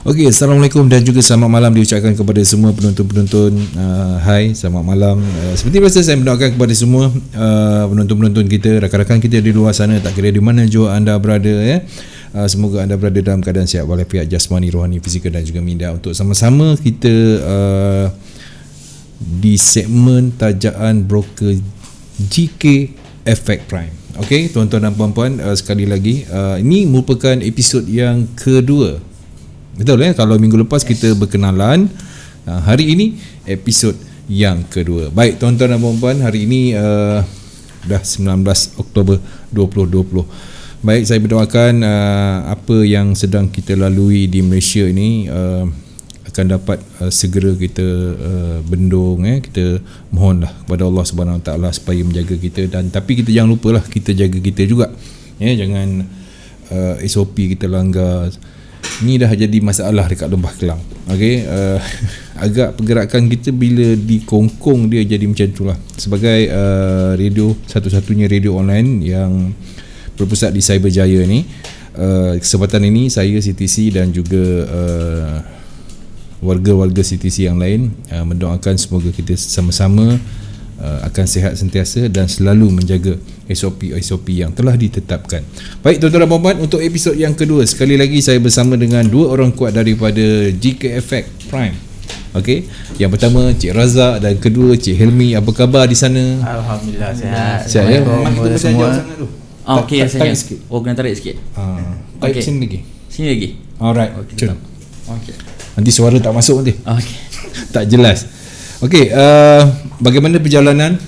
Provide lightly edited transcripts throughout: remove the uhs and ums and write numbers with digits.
Okey, Assalamualaikum dan juga selamat malam diucapkan kepada semua penonton-penonton. Hai, selamat malam. Seperti biasa saya mendoakan kepada semua penonton-penonton kita, rakan-rakan kita di luar sana, tak kira di mana jua anda berada ya. Semoga anda berada dalam keadaan sihat walafiat jasmani, rohani, fizikal dan juga minda, untuk sama-sama kita di segmen tajaan broker GK Effect Prime. Okey, tuan-tuan dan puan-puan, sekali lagi ini merupakan episod yang kedua. Betul kalau minggu lepas kita berkenalan, hari ini episod yang kedua. Baik tuan-tuan dan puan-puan, hari ini dah 19 Oktober 2020. Baik, saya berdoakan apa yang sedang kita lalui di Malaysia ini akan dapat segera kita bendung. Kita mohonlah kepada Allah Subhanahu Wa Taala supaya menjaga kita, dan tapi kita jangan lupalah kita jaga kita juga. Jangan SOP kita langgar. Ni dah jadi masalah dekat Lembah Kelang. Okey, agak pergerakan kita bila dikongkong dia jadi macam itulah. Sebagai radio, satu-satunya radio online yang berpusat di Cyberjaya ni, kesempatan ini saya CTC dan juga warga-warga CTC yang lain mendoakan semoga kita sama-sama akan sihat sentiasa dan selalu menjaga SOP yang telah ditetapkan. Baik tuan-tuan dan puan-puan, untuk episod yang kedua, sekali lagi saya bersama dengan dua orang kuat daripada GK Effect Prime. Okey, yang pertama Cik Razak dan kedua Cik Helmi. Apa khabar di sana? Alhamdulillah sihat. Sihat ya. Kita semua. Okey, saya sikit. Kena tarik sikit. Okey, sini lagi. Sini lagi. Alright. Okey. Nanti suara tak masuk nanti. Okey. Tak jelas. Okey, bagaimana perjalanan?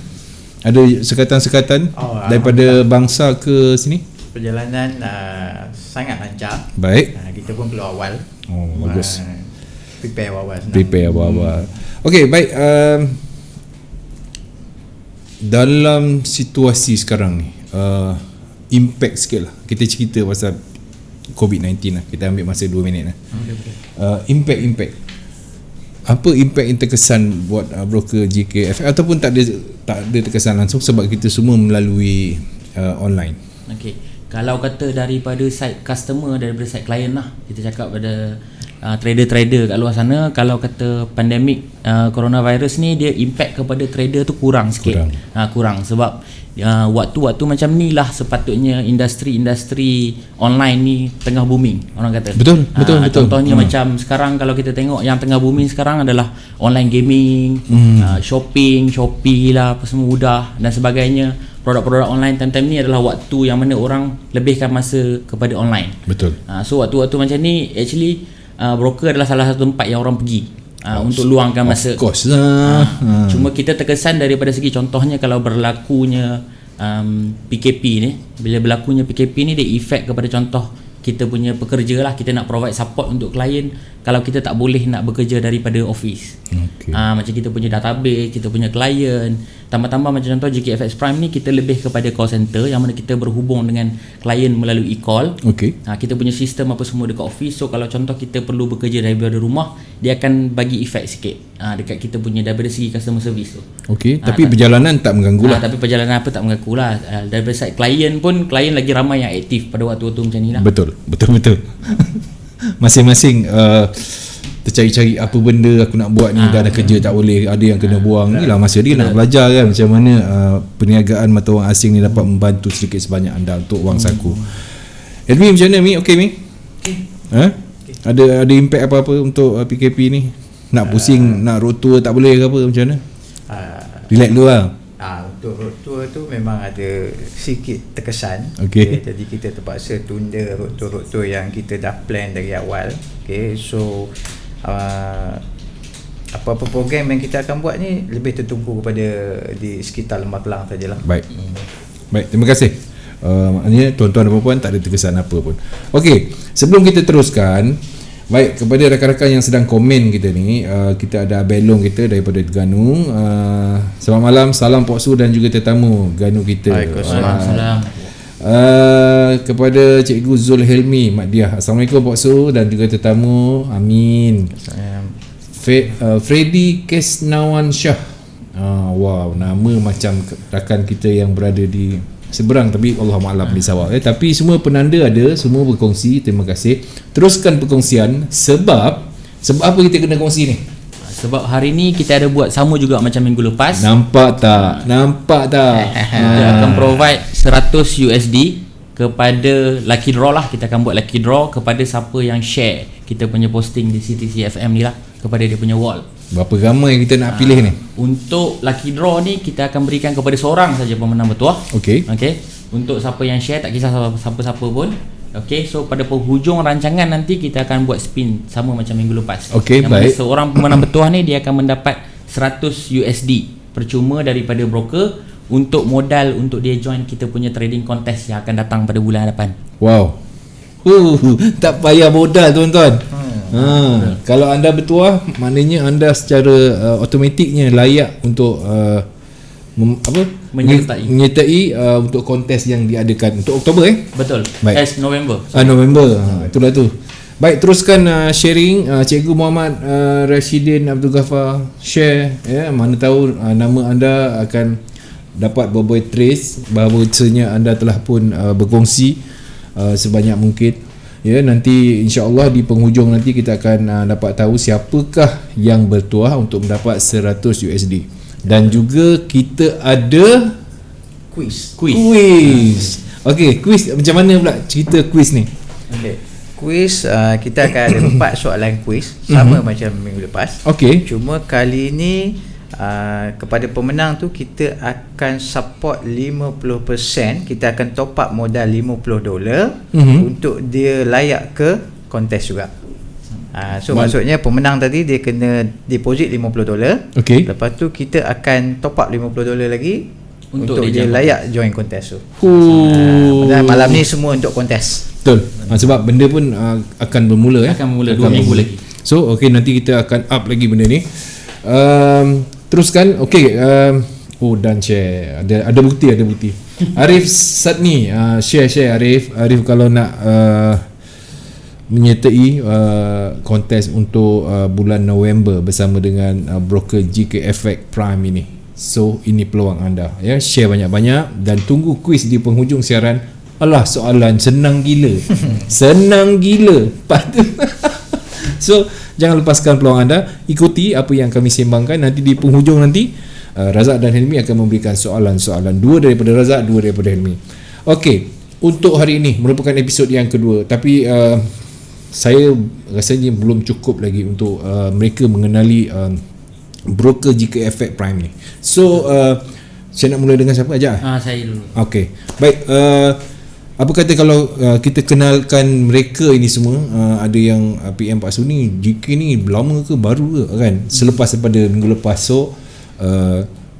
Ada sekatan-sekatan daripada bangsa ke sini? Perjalanan sangat lancar. Baik. Kita pun keluar awal. Bagus. Prepare awal. Okey, baik. Dalam situasi sekarang ni, impact sikit lah. Kita cerita pasal COVID-19 lah. Kita ambil masa 2 minit lah. Impact. Apa impact yang terkesan buat broker GKF, ataupun tak ada terkesan langsung sebab kita semua melalui online? Okey, kalau kata daripada side customer, daripada side client lah, kita cakap pada trader-trader kat luar sana, kalau kata pandemik coronavirus ni, dia impact kepada trader tu kurang sikit. Kurang sebab waktu-waktu macam ni lah sepatutnya industri online ni tengah booming, orang kata. Betul. Contohnya macam sekarang kalau kita tengok yang tengah booming sekarang adalah online gaming, shopping, Shopee lah, apa semua mudah dan sebagainya. Produk-produk online time-time ni adalah waktu yang mana orang lebihkan masa kepada online. Betul. So waktu-waktu macam ni actually broker adalah salah satu tempat yang orang pergi untuk luangkan masa. Of course lah. Cuma kita terkesan daripada segi, contohnya kalau berlakunya PKP ni, bila berlakunya PKP ni, dia efek kepada contoh kita punya pekerja lah. Kita nak provide support untuk klien kalau kita tak boleh nak bekerja daripada office. Macam kita punya database, kita punya klien, tambah-tambah macam contoh GKFX Prime ni, kita lebih kepada call center yang mana kita berhubung dengan klien melalui e-call. Kita punya sistem apa semua dekat office. So kalau contoh kita perlu bekerja daripada rumah, dia akan bagi efek sikit dekat kita punya daripada segi customer service tu. Tapi perjalanan tak mengganggu lah. Tapi perjalanan apa tak mengganggu lah. Daripada side klien pun, klien lagi ramai yang aktif pada waktu-waktu macam ni lah. Betul. Masing-masing tercari-cari apa benda aku nak buat ni, dah ada kerja tak boleh, ada yang kena buang. Inilah masa dia nak belajar kan, macam mana perniagaan mata wang asing ni dapat membantu sedikit sebanyak anda untuk wang saku. Elmi, macam mana Mi? Okey Mi? Ada impact apa-apa untuk PKP ni? Nak pusing, nak road tour tak boleh ke apa, macam mana? Relax dulu lah. Untuk road tour tu memang ada sikit terkesan. Jadi kita terpaksa tunda road tour yang kita dah plan dari awal. So apa-apa program yang kita akan buat ni lebih tertumpu kepada di sekitar Lembah Kelang sajalah. Baik, terima kasih. Maknanya tuan-tuan dan puan-puan tak ada terkesan apa pun. Okey, sebelum kita teruskan, baik, kepada rakan-rakan yang sedang komen kita ni, kita ada Abelong kita daripada Terengganu. Selamat malam, salam Pok Su dan juga tetamu Ganu kita. Waalaikumsalam. Kepada Cikgu Zul Helmi Maddiah, Assalamualaikum Pok Su dan juga tetamu. Amin. Freddy Kesnawan Shah. Wow, nama macam rakan kita yang berada di seberang, tapi Allahua'alam bisawab. Tapi semua penanda ada, semua berkongsi. Terima kasih. Teruskan perkongsian. Sebab apa kita kena kongsi ni? Sebab hari ni kita ada buat sama juga macam minggu lepas. Nampak tak? Kita akan provide 100 USD kepada lucky draw lah. Kita akan buat lucky draw kepada siapa yang share kita punya posting di CTC FM ni lah, kepada dia punya wall. Berapa ramai kita nak pilih ni? Untuk lucky draw ni kita akan berikan kepada seorang saja pemenang bertuah. Okey. Untuk siapa yang share, tak kisah siapa-siapa pun. Okey, so pada penghujung rancangan nanti kita akan buat spin sama macam minggu lepas. Okey, baik. Seorang pemenang bertuah ni dia akan mendapat 100 USD percuma daripada broker untuk modal untuk dia join kita punya trading contest yang akan datang pada bulan depan. Wow. Tak payah modal tuan-tuan. Kalau anda bertuah, maknanya anda secara automatiknya layak untuk menyertai untuk kontes yang diadakan untuk Oktober Betul. Baik. November. November. Itulah tu. Baik, teruskan sharing Cikgu Muhammad Rashidin Abdul Ghaffar, share mana tahu nama anda akan dapat berbuat trace, bahawasanya anda telah pun berkongsi sebanyak mungkin. Nanti insya-Allah di penghujung nanti kita akan dapat tahu siapakah yang bertuah untuk mendapat 100 USD. Dan juga kita ada Quiz. Okey, quiz macam mana pula cerita quiz ni? Okey. Quiz kita akan ada 4 soalan quiz sama macam minggu lepas. Okey. Cuma kali ni kepada pemenang tu kita akan support 50%. Kita akan top up modal $50 untuk dia layak ke kontes juga. So maksudnya pemenang tadi dia kena deposit $50. Okey. Lepas tu kita akan top up $50 lagi untuk dia layak join kontes tu. Dan malam ni semua untuk kontes. Betul. Sebab benda pun akan bermula Akan bermula 2 minggu lagi. So nanti kita akan up lagi benda ni. Teruskan. Okey, dan share. Ada bukti. Arif Satni, share Arif kalau nak menyertai kontes untuk bulan November bersama dengan broker GKFX Prime ini. So ini peluang anda share banyak-banyak dan tunggu kuis di penghujung siaran. Alah, soalan senang gila. So jangan lepaskan peluang anda. Ikuti apa yang kami sembangkan. Nanti di penghujung nanti Razak dan Helmi akan memberikan soalan-soalan, 2 daripada Razak, 2 daripada Helmi. Okey, untuk hari ini merupakan episod yang kedua. Tapi saya rasanya belum cukup lagi untuk mereka mengenali broker GKFX Prime ni. So saya nak mula dengan siapa aja? Saya dulu. Okey, baik. Apa kata kalau kita kenalkan mereka ini semua, ada yang PM Pak Suni, GK ni lama ke baru ke kan, selepas daripada minggu lepas. So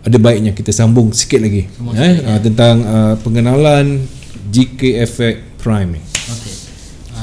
ada baiknya kita sambung sikit lagi tentang pengenalan GKFX Prime ni. Okey.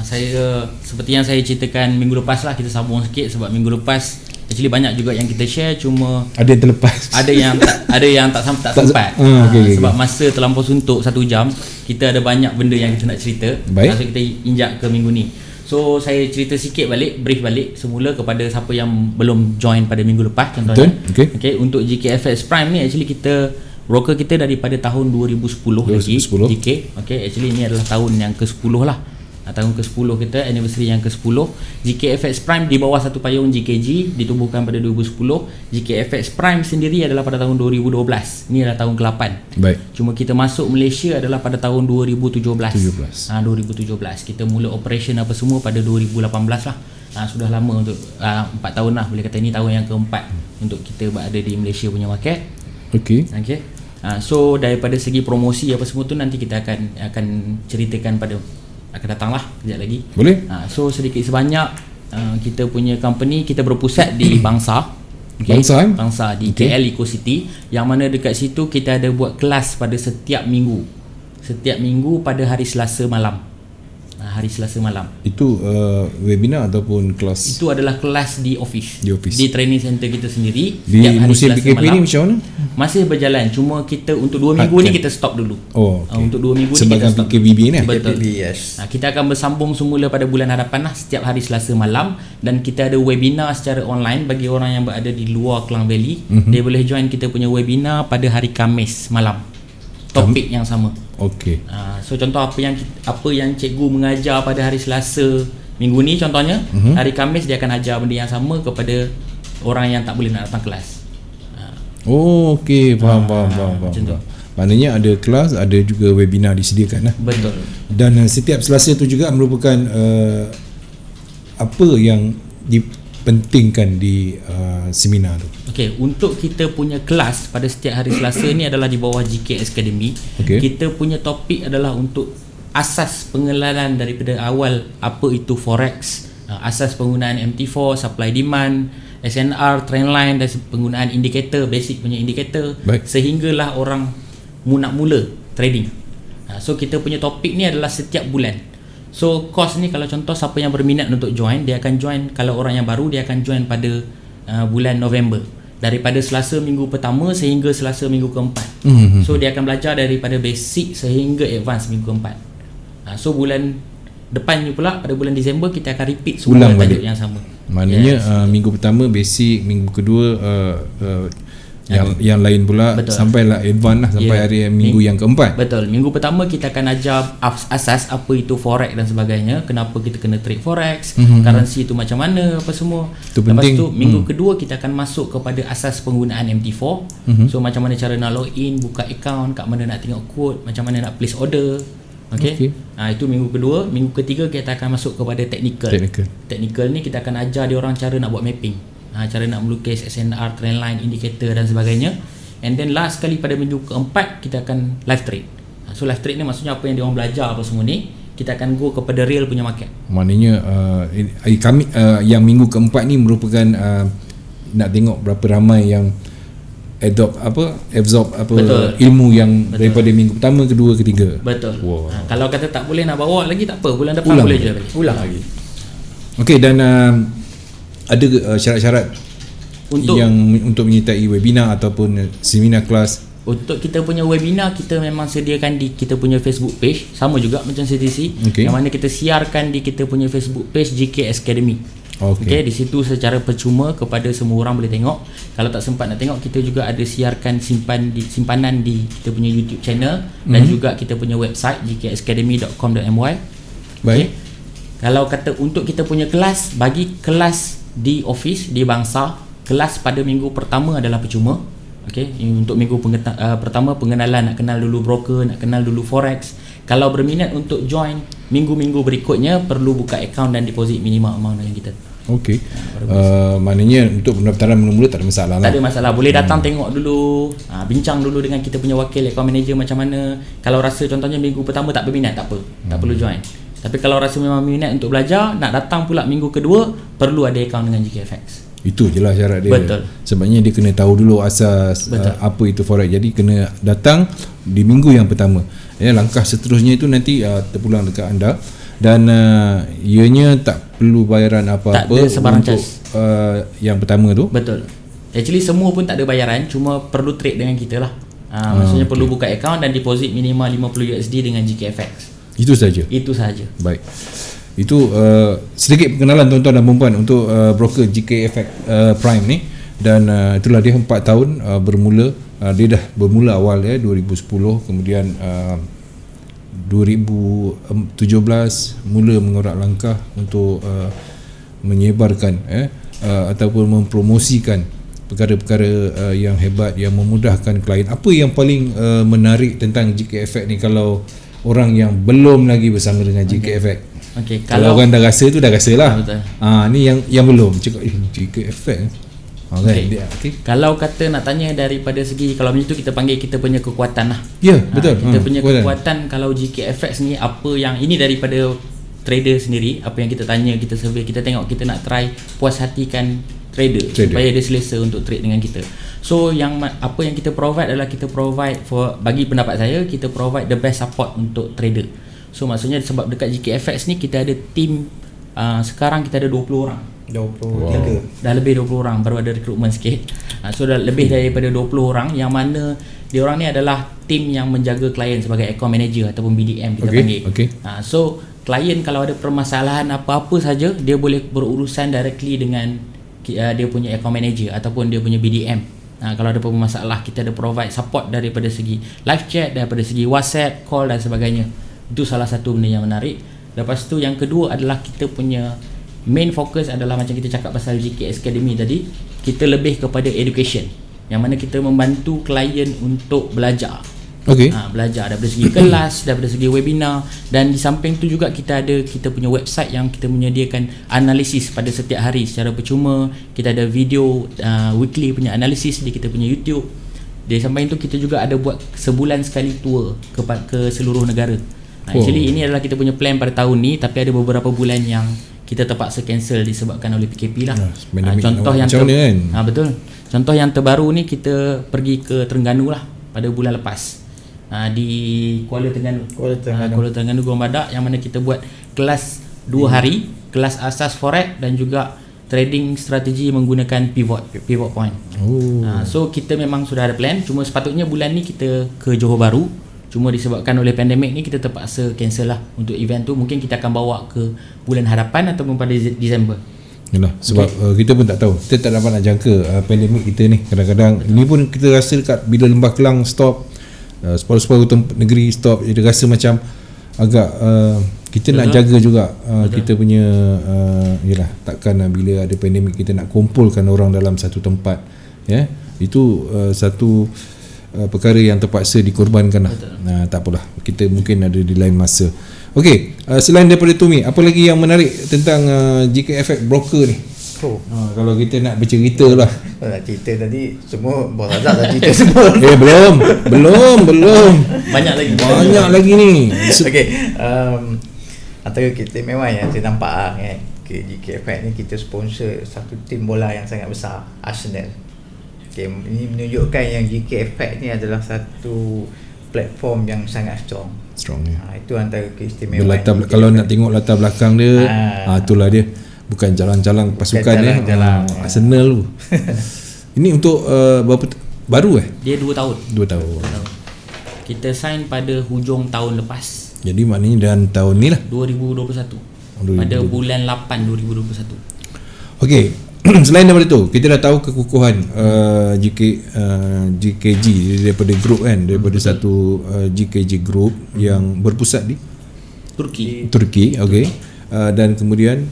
Saya seperti yang saya ceritakan minggu lepas lah, kita sambung sikit sebab minggu lepas actually banyak juga yang kita share, cuma ada yang terlepas, ada yang tak sempat. Sebab masa terlampau suntuk 1 jam, kita ada banyak benda yang kita nak cerita. So kita injak ke minggu ni. So saya cerita sikit balik, brief balik semula kepada siapa yang belum join pada minggu lepas contohnya. Okay, untuk GKFX Prime ni actually kita broker kita daripada tahun 2010 lagi GK. Okay, actually ni adalah tahun yang ke-10 lah. Tahun ke-10 kita, anniversary yang ke-10. GKFX Prime di bawah satu payung GKG, ditubuhkan pada 2010. GKFX Prime sendiri adalah pada tahun 2012. Ini adalah tahun ke-8. Baik. Cuma kita masuk Malaysia adalah pada tahun 2017. 2017. Kita mula operation apa semua pada 2018 lah. Sudah lama untuk 4 tahun lah, boleh kata ini tahun yang keempat untuk kita berada di Malaysia punya market. Okey. So daripada segi promosi apa semua tu nanti kita akan ceritakan pada akan datanglah kejap lagi. Boleh? So sedikit sebanyak kita punya company kita berpusat di Bangsa. Bangsa di KL Eco City, yang mana dekat situ kita ada buat kelas pada setiap minggu. Setiap minggu pada hari Selasa malam. Hari Selasa malam. Itu webinar ataupun kelas? Itu adalah kelas di office. Di training center kita sendiri. Di musim PKP ni macam mana? Masih berjalan, cuma kita untuk 2 minggu ni kita stop dulu. Untuk 2 minggu ni kita stop. PKPB ni. Betul. Kita akan bersambung semula pada bulan hadapan lah, setiap hari Selasa malam, dan kita ada webinar secara online bagi orang yang berada di luar Klang Valley. Dia boleh join kita punya webinar pada hari Khamis malam. Topik yang sama. Okey. So contoh apa yang cikgu mengajar pada hari Selasa minggu ni contohnya, hari Khamis dia akan ajar benda yang sama kepada orang yang tak boleh nak datang kelas. Oh, okey, faham. Maknanya ada kelas, ada juga webinar disediakan lah. Betul. Dan setiap Selasa tu juga merupakan apa yang dipentingkan di seminar tu. Okey, untuk kita punya kelas pada setiap hari Selasa ni adalah di bawah GK Academy. Okey. Kita punya topik adalah untuk asas pengenalan daripada awal apa itu forex, asas penggunaan MT4, supply demand, SNR, trendline dan penggunaan indikator, basic punya indikator. Baik. Sehinggalah orang nak mula trading. So kita punya topik ni adalah setiap bulan. So course ni kalau contoh siapa yang berminat untuk join, dia akan join. Kalau orang yang baru, dia akan join pada bulan November, daripada Selasa minggu pertama sehingga Selasa minggu keempat. So dia akan belajar daripada basic sehingga advance minggu keempat. So bulan depan ni pula pada bulan Disember kita akan repeat semua tajuk yang sama. Maknanya minggu pertama basic, minggu kedua yang lain pula. Betul. Sampailah advance lah sampai hari minggu yang keempat. Betul. Minggu pertama kita akan ajar asas apa itu forex dan sebagainya, kenapa kita kena trade forex, currency itu macam mana, apa semua. Itu Lepas penting. tu minggu kedua kita akan masuk kepada asas penggunaan MT4. So macam mana cara nak login, buka account, kat mana nak tengok quote, macam mana nak place order. Okey. Itu minggu kedua. Minggu ketiga kita akan masuk kepada technical ni kita akan ajar dia orang cara nak buat mapping, cara nak melukis SNR, trendline, indikator dan sebagainya. And then last sekali pada minggu keempat kita akan live trade. So live trade ni maksudnya apa yang dia orang belajar apa semua ni kita akan go kepada real punya market. Maknanya kami yang minggu keempat ni merupakan nak tengok berapa ramai yang absorb ilmu yang daripada minggu pertama, kedua, ketiga. Betul. Wow. Kalau kata tak boleh nak bawa lagi tak apa, bulan depan boleh je balik. Ulang lagi. Okey, dan ada syarat-syarat untuk menyertai webinar ataupun seminar kelas. Untuk kita punya webinar kita memang sediakan di kita punya Facebook page, sama juga macam CTC, yang mana kita siarkan di kita punya Facebook page GK Academy. Okey, di situ secara percuma kepada semua orang boleh tengok. Kalau tak sempat nak tengok, kita juga ada siarkan simpanan di kita punya YouTube channel dan juga kita punya website gkacademy.com.my. Baik. Kalau kata untuk kita punya kelas, bagi kelas di office di Bangsa, kelas pada minggu pertama adalah percuma. Okey, untuk minggu pertama pengenalan, nak kenal dulu broker, nak kenal dulu forex. Kalau berminat untuk join minggu-minggu berikutnya, perlu buka account dan deposit minimum amount dengan kita. Okey. Maknanya untuk pendaftaran mula-mula tak ada masalah lah. Tak ada masalah. Boleh datang tengok dulu, bincang dulu dengan kita punya wakil account manager macam mana. Kalau rasa contohnya minggu pertama tak berminat, tak apa, tak perlu join. Tapi kalau rasa memang minat untuk belajar, nak datang pula minggu kedua, perlu ada account dengan GKFX. Itu je lah syarat dia. Betul. Sebabnya dia kena tahu dulu asas apa itu forex. Jadi kena datang di minggu yang pertama. Langkah seterusnya itu nanti terpulang dekat anda. Dan ianya tak perlu bayaran apa-apa untuk yang pertama tu. Betul. Actually semua pun tak ada bayaran, cuma perlu trade dengan kita lah. Maksudnya perlu buka account dan deposit minimal $50 dengan GKFX. Itu saja. Baik. Itu sedikit perkenalan tuan-tuan dan puan-puan untuk broker GKFX Prime ni. Dan itulah dia 4 tahun bermula. Dia dah bermula awal 2010, kemudian 2017 mula mengorak langkah untuk menyebarkan ataupun mempromosikan perkara-perkara yang hebat yang memudahkan klien. Apa yang paling menarik tentang GKFX ni kalau orang yang belum lagi bersama dengan GKFX? Kalau orang dah rasa tu dah rasalah. Ni yang belum cakap GKFX. Kalau kata nak tanya daripada segi, kalau macam tu kita panggil kita punya kekuatan lah. Ya, betul. Kita punya kekuatan kalau GKFX ni, apa yang ini daripada trader sendiri, apa yang kita tanya, kita survey, kita tengok, kita nak try puas hatikan trader supaya dia selesa untuk trade dengan kita. So apa yang kita provide adalah kita provide bagi pendapat saya, kita provide the best support untuk trader. So maksudnya sebab dekat GKFX ni kita ada team, sekarang kita ada 20 orang. 23. Dah lebih 20 orang, baru ada recruitment sikit. So dah lebih daripada 20 orang, yang mana dia orang ni adalah team yang menjaga klien sebagai account manager ataupun BDM kita panggil. So klien kalau ada permasalahan apa-apa saja, dia boleh berurusan directly dengan dia punya account manager ataupun dia punya BDM. Kalau ada apa-apa masalah, kita ada provide support daripada segi live chat, daripada segi WhatsApp, call dan sebagainya. Itu salah satu benda yang menarik. Lepas tu yang kedua adalah kita punya main focus adalah macam kita cakap pasal GK Academy tadi, kita lebih kepada education, yang mana kita membantu klien untuk belajar. Okey. Belajar daripada segi kelas, daripada segi webinar, dan di samping tu juga kita punya website yang kita menyediakan analisis pada setiap hari secara percuma. Kita ada video weekly punya analisis di kita punya YouTube. Di samping tu kita juga ada buat sebulan sekali tour ke seluruh negara. Actually ini adalah kita punya plan pada tahun ni, tapi ada beberapa bulan yang kita terpaksa cancel disebabkan oleh PKP lah. Contoh yang betul. Contoh yang terbaru ni, kita pergi ke Terengganu lah pada bulan lepas. Di Kuala Terengganu Gurun Badak, yang mana kita buat kelas 2 hari, kelas asas forex dan juga trading strategi menggunakan pivot point. So kita memang sudah ada plan, cuma sepatutnya bulan ni kita ke Johor Bahru, cuma disebabkan oleh pandemik ni kita terpaksa cancel lah untuk event tu. Mungkin kita akan bawa ke bulan hadapan ataupun pada Disember. Yalah, sebab kita pun tak tahu, kita tak dapat nak jangka pandemik kita ni. Kadang-kadang ini pun kita rasa dekat bila Lembah Kelang stop, separuh-separuh negeri stop, jadi rasa macam agak kita nak jaga juga kita punya yalah, takkan bila ada pandemik kita nak kumpulkan orang dalam satu tempat, ya. Itu satu perkara yang terpaksa dikorbankan lah. Tak apalah, kita mungkin ada di lain masa. Okey, selain daripada tu, Mi, apa lagi yang menarik tentang GKFX broker ni? Kalau kita nak bercerita lah. Nak cerita tadi semua Bos Razak dah cerita semua. Belum. Banyak lagi ni. Okey, antara keistimewaan yang saya nampak kan, ke GKFX ni kita sponsor satu tim bola yang sangat besar, Arsenal. Okay, ini menunjukkan yang GKFX ni adalah satu platform yang sangat strong ya. Itu antara keistimewaan. Kalau nak tengok latar belakang dia, itulah dia. Bukan jalan-jalan pasukan jalan. Arsenal tu. Ini untuk berapa baru Dia 2 tahun. 2 tahun. Kita sign pada hujung tahun lepas. Jadi maknanya dalam tahun ni lah, 2021. Pada bulan 8 2021. Okey. Selain daripada tu, kita dah tahu kekukuhan GKG daripada grup kan, daripada satu GKG group yang berpusat di Turki. Okey. Dan kemudian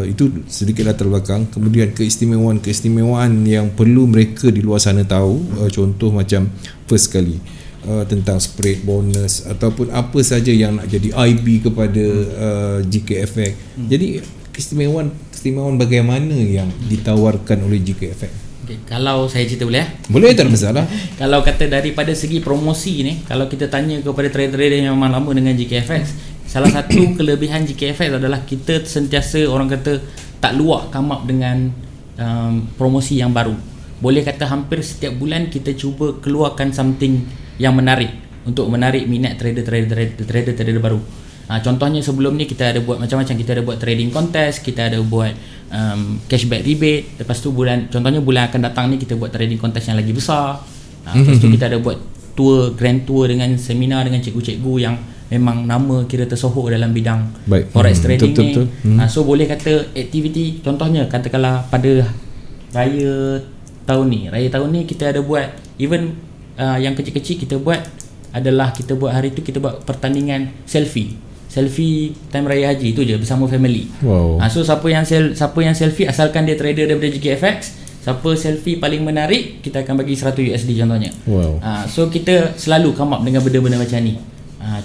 itu sedikit latar belakang. Kemudian keistimewaan yang perlu mereka di luar sana tahu, contoh macam first kali tentang spread bonus ataupun apa saja yang nak jadi IB kepada GKFX. Jadi keistimewaan bagaimana yang ditawarkan oleh GKFX? Okay, kalau saya cerita boleh? Boleh, tak ada masalah. Kalau kata daripada segi promosi ni, kalau kita tanya kepada trader-trader yang memang lama dengan GKFX, salah satu kelebihan GKFX adalah kita sentiasa, orang kata, tak luak come up dengan promosi yang baru. Boleh kata hampir setiap bulan kita cuba keluarkan something yang menarik untuk menarik minat trader baru. Contohnya sebelum ni kita ada buat macam-macam. Kita ada buat trading contest, kita ada buat cashback rebate. Lepas tu contohnya bulan akan datang ni kita buat trading contest yang lagi besar. Lepas tu kita ada buat grand tour dengan seminar dengan cikgu-cikgu yang memang nama kira tersohor dalam bidang forex trading betul. So boleh kata aktiviti, contohnya katakanlah pada raya tahun ni kita ada buat event yang kecil-kecil. Kita buat hari tu kita buat pertandingan selfie time raya haji tu je bersama family. So siapa yang selfie, asalkan dia trader daripada GKFX, siapa selfie paling menarik, kita akan bagi $100 contohnya. So kita selalu come up dengan benda-benda macam ni.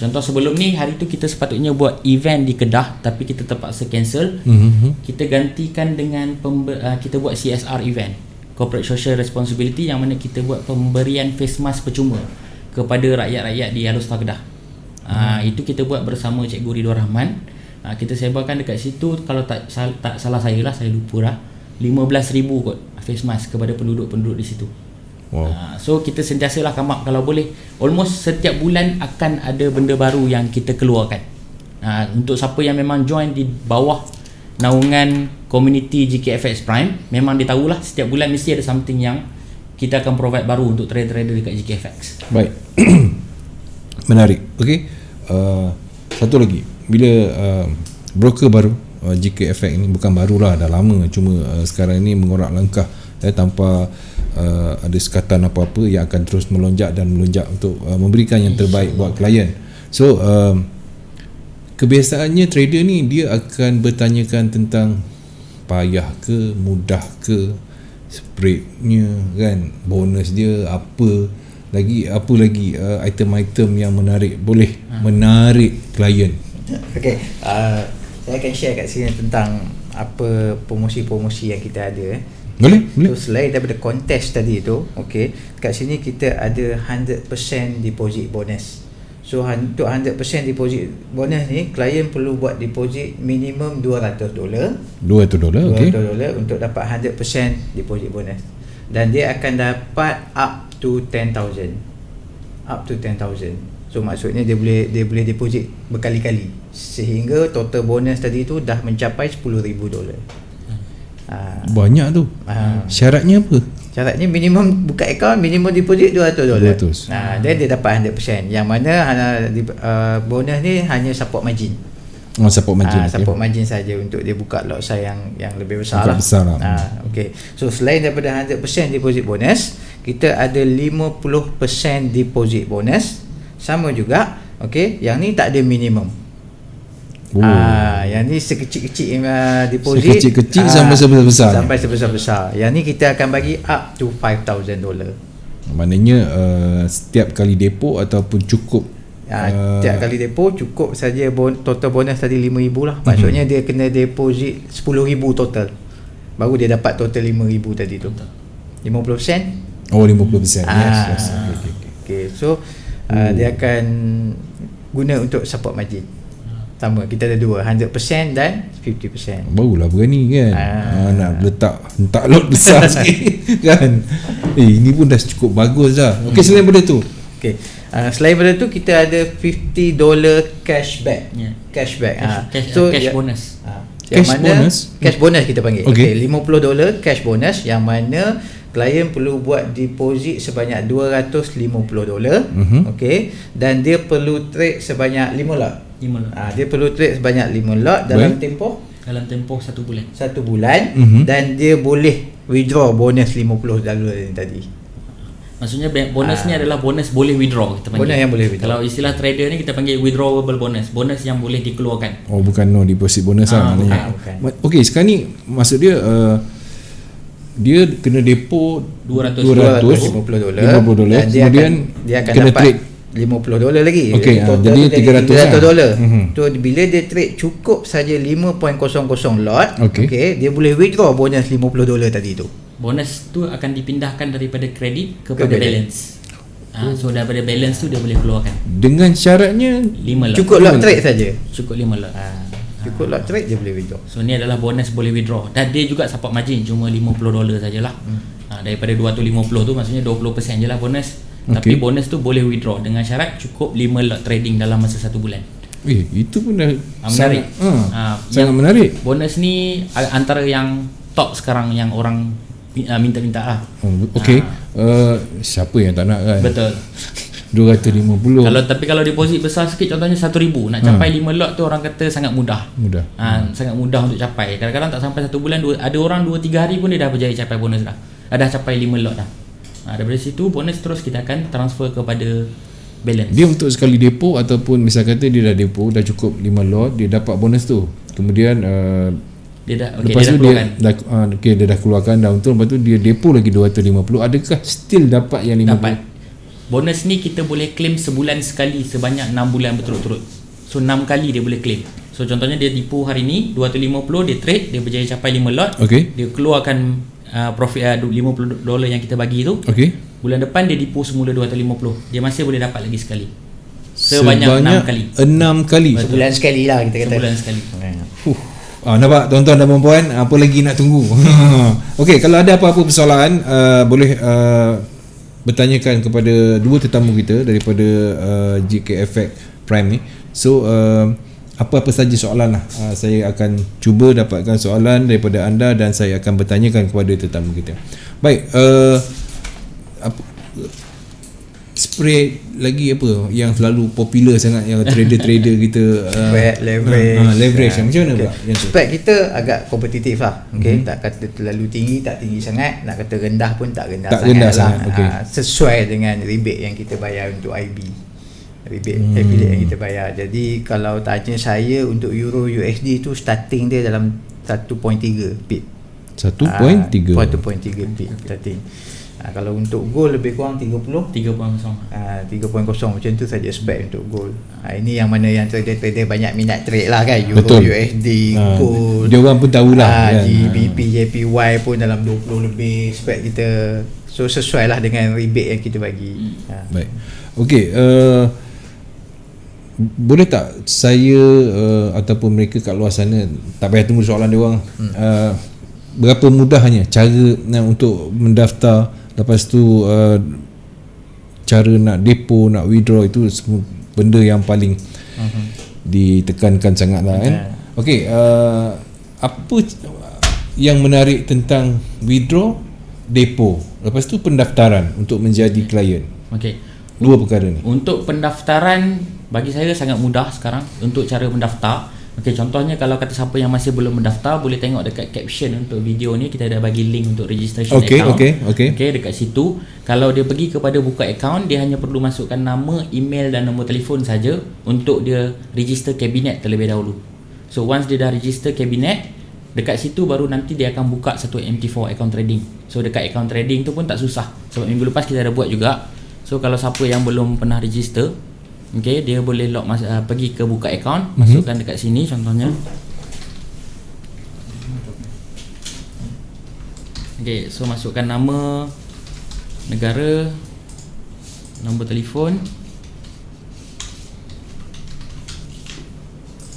Contoh sebelum ni, hari tu kita sepatutnya buat event di Kedah, tapi kita terpaksa cancel. Kita gantikan dengan kita buat CSR event, Corporate Social Responsibility, yang mana kita buat pemberian face mask percuma kepada rakyat-rakyat di Alustar Kedah. Itu kita buat bersama Cikgu Ridwan Rahman. Kita sebarkan dekat situ, kalau tak salah saya lupa dah, 15,000 kot face mask kepada penduduk-penduduk di situ. So kita sentiasalah come up, kalau boleh almost setiap bulan akan ada benda baru yang kita keluarkan. Untuk siapa yang memang join di bawah naungan community GKFX Prime, memang dia tahulah setiap bulan mesti ada something yang kita akan provide baru untuk trader-trader dekat GKFX. Baik. Menarik. Okey. Satu lagi, bila broker baru GKFX ni, bukan barulah, dah lama, cuma sekarang ni mengorak langkah tanpa ada sekatan apa-apa yang akan terus melonjak untuk memberikan yang terbaik buat klien. So kebiasaannya trader ni dia akan bertanyakan tentang payah ke, mudah ke, spreadnya kan, bonus dia apa lagi item-item yang boleh menarik klien. Okey, saya akan share kat sini tentang apa promosi-promosi yang kita ada. Boleh? So selain daripada kontes tadi tu, okey, kat sini kita ada 100% deposit bonus. So untuk 100% deposit bonus ni, klien perlu buat deposit minimum $200. $200, okey. $200 untuk dapat 100% deposit bonus. Dan dia akan dapat up to 10,000. So maksudnya dia boleh deposit berkali-kali sehingga total bonus tadi tu dah mencapai $10,000. Banyak tu. Syaratnya apa? Syaratnya minimum buka akaun, minimum deposit $200. Dan dia dapat 100%. Yang mana bonus ni hanya support margin. Support margin. Support margin saja untuk dia buka lot size yang lebih besar lah. Okay. So selain daripada 100% deposit bonus, kita ada 50% deposit bonus. Sama juga. Okay. Yang ni tak ada minimum. Yang ni sekecil-kecil deposit, sekecil-kecil sampai sebesar-besar. Sampai sebesar-besar. Yang ni kita akan bagi up to $5,000. Maknanya setiap kali depo ataupun cukup setiap kali depo cukup saja total bonus tadi $5,000 lah. Maksudnya dia kena deposit $10,000 total. Baru dia dapat total $5,000 tadi tu. 50%? Oh, 50%. Yes. Okay. So dia akan guna untuk support margin. Sama, kita ada dua, 100% dan 50%. Barulah berani kan. Nak letak lot besar sikit kan. Ini pun dah cukup bagus dah. Okey, selain daripada tu. Okey. Selain daripada tu kita ada $50 cashback. Cashback. Cash bonus. Cash bonus kita panggil. Okay. $50 cash bonus yang mana klien perlu buat deposit sebanyak $250. Okey, dan dia perlu trade sebanyak 5 lot. Dia perlu trade sebanyak 5 lot dalam tempoh 1 bulan. 1 bulan. Dan dia boleh withdraw bonus $50 ni tadi. Maksudnya bonus ni adalah bonus boleh withdraw, kita panggil. Bonus yang boleh withdraw. Kalau istilah trader ni kita panggil withdrawable bonus. Bonus yang boleh dikeluarkan. Oh, bukan no deposit bonus lah. Bukan. Okey, sekarang ni maksud dia dia kena depo $250 dan kemudian dia akan kena dapat trade $50 lagi. Okey, jadi $300. So bila dia trade cukup saja 5.00 lot, okey, dia boleh withdraw bonus $50 tadi tu. Bonus tu akan dipindahkan daripada kredit kepada balance. So daripada balance tu dia boleh keluarkan. Dengan syaratnya 5 lot. Cukup lot trade saja. Cukup 5 lot. Cukup lot trade dia boleh withdraw. So ni adalah bonus boleh withdraw. Dan dia juga support margin cuma $50 sajalah. Daripada 250 tu maksudnya 20% je lah bonus. Tapi bonus tu boleh withdraw dengan syarat cukup 5 lot trading dalam masa 1 bulan. Itu pun dah menarik. Sangat menarik. Bonus ni antara yang top sekarang yang orang minta-minta lah. Siapa yang tak nak kan? Betul. 250. Kalau deposit besar sikit, contohnya 1,000, nak capai 5 lot tu orang kata sangat mudah. Sangat mudah untuk capai. Kadang-kadang tak sampai 1 bulan, ada orang 2-3 hari pun dia dah berjaya capai bonus dah. Dah capai 5 lot dah. Daripada situ bonus terus kita akan transfer kepada balance. Dia untuk sekali depo ataupun misal kata dia dah depo dah cukup 5 lot, dia dapat bonus tu. Kemudian lepas tu dia dah keluarkan dah untung, lepas tu dia depo lagi 250, adakah still dapat yang 50? Dapat. Bonus ni kita boleh claim sebulan sekali sebanyak 6 bulan berturut-turut. So 6 kali dia boleh claim. So contohnya dia depo hari ni 250, dia trade, dia berjaya capai 5 lot. Dia keluarkan profit $50 yang kita bagi tu. Bulan depan dia depo semula 250. Dia masih boleh dapat lagi sekali. Sebanyak 6 kali. 6 kali. Sebulan sekali lah kita kata. Sebulan sekali. Nampak tuan-tuan dan puan-puan, apa lagi nak tunggu? Okey, kalau ada apa-apa persoalan boleh bertanyakan kepada dua tetamu kita daripada GK Effect Prime ni. So apa-apa saja soalan lah, saya akan cuba dapatkan soalan daripada anda dan saya akan bertanyakan kepada tetamu kita. Baik, spread lagi apa yang selalu popular sangat yang trader-trader kita leverage macam mana pula yang tu? Spread kita agak kompetitif lah. Tak kata terlalu tinggi, tak tinggi sangat, nak kata rendah pun tak rendah sangat. Sesuai dengan rebate yang kita bayar untuk IB, rebate affiliate yang kita bayar. Jadi kalau tanya saya, untuk Euro USD tu starting dia dalam 1.3 pip. 1.3 pip starting. Kalau untuk gold lebih kurang 30 3.0 macam tu saja spec untuk gold. Ini yang mana yang trader-trader banyak minat trade lah kan, Euro betul. USD, gold, dia orang pun tahulah kan. GBP JPY pun dalam 20 lebih spec kita. So sesuai lah dengan rebate yang kita bagi. Baik. Okey, boleh tak saya ataupun mereka kat luar sana, tak payah tunggu soalan dia orang, berapa mudahnya cara untuk mendaftar, lepas tu cara nak depo, nak withdraw, itu semua benda yang paling ditekankan sangat lah kan. Okey, apa yang menarik tentang withdraw, depo, lepas tu pendaftaran untuk menjadi klien? Okey, dua perkara ni. Untuk pendaftaran bagi saya sangat mudah sekarang untuk cara mendaftar. Okey, contohnya kalau kata siapa yang masih belum mendaftar, boleh tengok dekat caption untuk video ni, kita dah bagi link untuk registration account. Okey, dekat situ kalau dia pergi kepada buka account, dia hanya perlu masukkan nama, email dan nombor telefon saja untuk dia register kabinet terlebih dahulu. So once dia dah register kabinet, dekat situ baru nanti dia akan buka satu MT4 account trading. So dekat account trading tu pun tak susah, sebab minggu lepas kita dah buat juga. So kalau siapa yang belum pernah register, okey, dia boleh pergi ke buka account, masukkan dekat sini contohnya. Okey, so masukkan nama, negara, nombor telefon,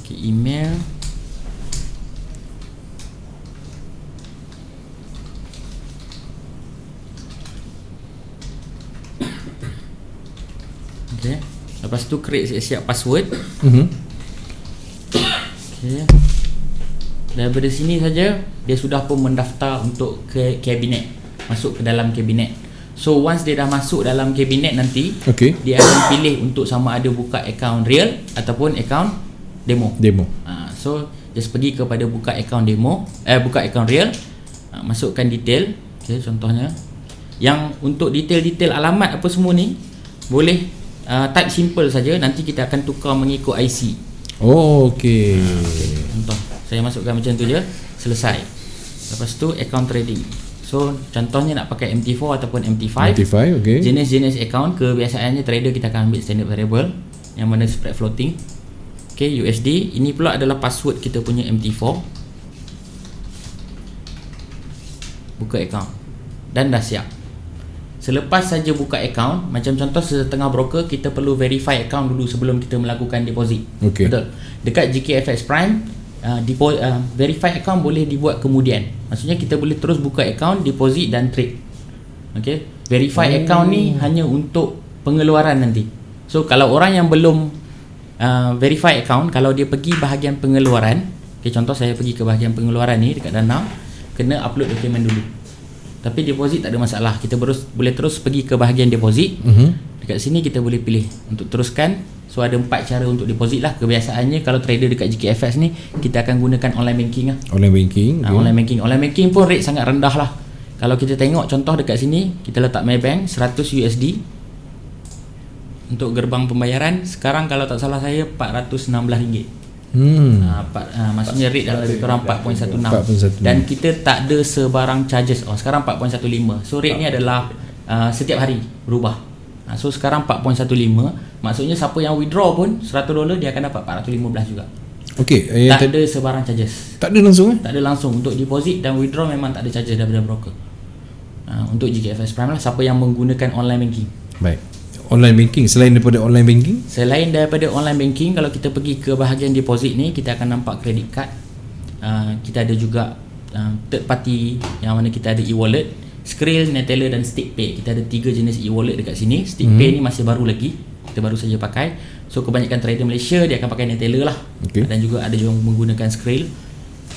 okey, email, okey. Lepas tu create siap password. Okay. Daripada sini saja dia sudah pun mendaftar untuk ke kabinet, masuk ke dalam kabinet. So once dia dah masuk dalam kabinet nanti, dia akan pilih untuk sama ada buka account real ataupun account demo. So just pergi kepada buka account demo, buka account real, masukkan detail. Okay, contohnya yang untuk detail-detail alamat apa semua ni boleh type simple saja, nanti kita akan tukar mengikut IC. Okey. Contoh saya masukkan macam tu je, selesai. Lepas tu account trading. So contohnya nak pakai MT4 ataupun MT5. Okey. Jenis-jenis account kebiasaannya trader kita akan ambil standard variable yang mana spread floating. Okey, USD. Ini pula adalah password kita punya MT4. Buka account dan dah siap. Selepas saja buka account, macam contoh setengah broker, kita perlu verify account dulu sebelum kita melakukan deposit. Betul. Dekat GKFX Prime, verify account boleh dibuat kemudian. Maksudnya kita boleh terus buka account, deposit dan trade. Okay. Verify account ni hanya untuk pengeluaran nanti. So kalau orang yang belum verify account, kalau dia pergi bahagian pengeluaran, okay, contoh saya pergi ke bahagian pengeluaran ni dekat Dana, kena upload dokumen dulu. Tapi deposit tak ada masalah, kita boleh terus pergi ke bahagian deposit. Dekat sini kita boleh pilih untuk teruskan. So ada 4 cara untuk deposit lah. Kebiasaannya kalau trader dekat GKFX ni, kita akan gunakan online banking lah. Online banking pun rate sangat rendah lah. Kalau kita tengok contoh dekat sini, kita letak Maybank 100 USD untuk gerbang pembayaran. Sekarang kalau tak salah saya RM416. Maksudnya rate dah lebih kurang 4.16 dan kita tak ada sebarang charges. Sekarang 4.15. So rate ni adalah setiap hari berubah. So sekarang 4.15, maksudnya siapa yang withdraw pun $100 dia akan dapat 415 juga. Okey, tak ada sebarang charges. Tak ada langsung Tak ada langsung. Untuk deposit dan withdraw memang tak ada charges daripada broker. Untuk GKFX Prime lah, siapa yang menggunakan online banking. Baik. Online banking, selain daripada online banking? Selain daripada online banking, kalau kita pergi ke bahagian deposit ni, kita akan nampak credit card. Kita ada juga third party yang mana kita ada e-wallet, Skrill, Neteller dan StickPay. Kita ada 3 jenis e-wallet dekat sini. StickPay ni masih baru lagi, kita baru saja pakai. So kebanyakan trader Malaysia dia akan pakai Neteller lah. Dan juga ada yang menggunakan Skrill.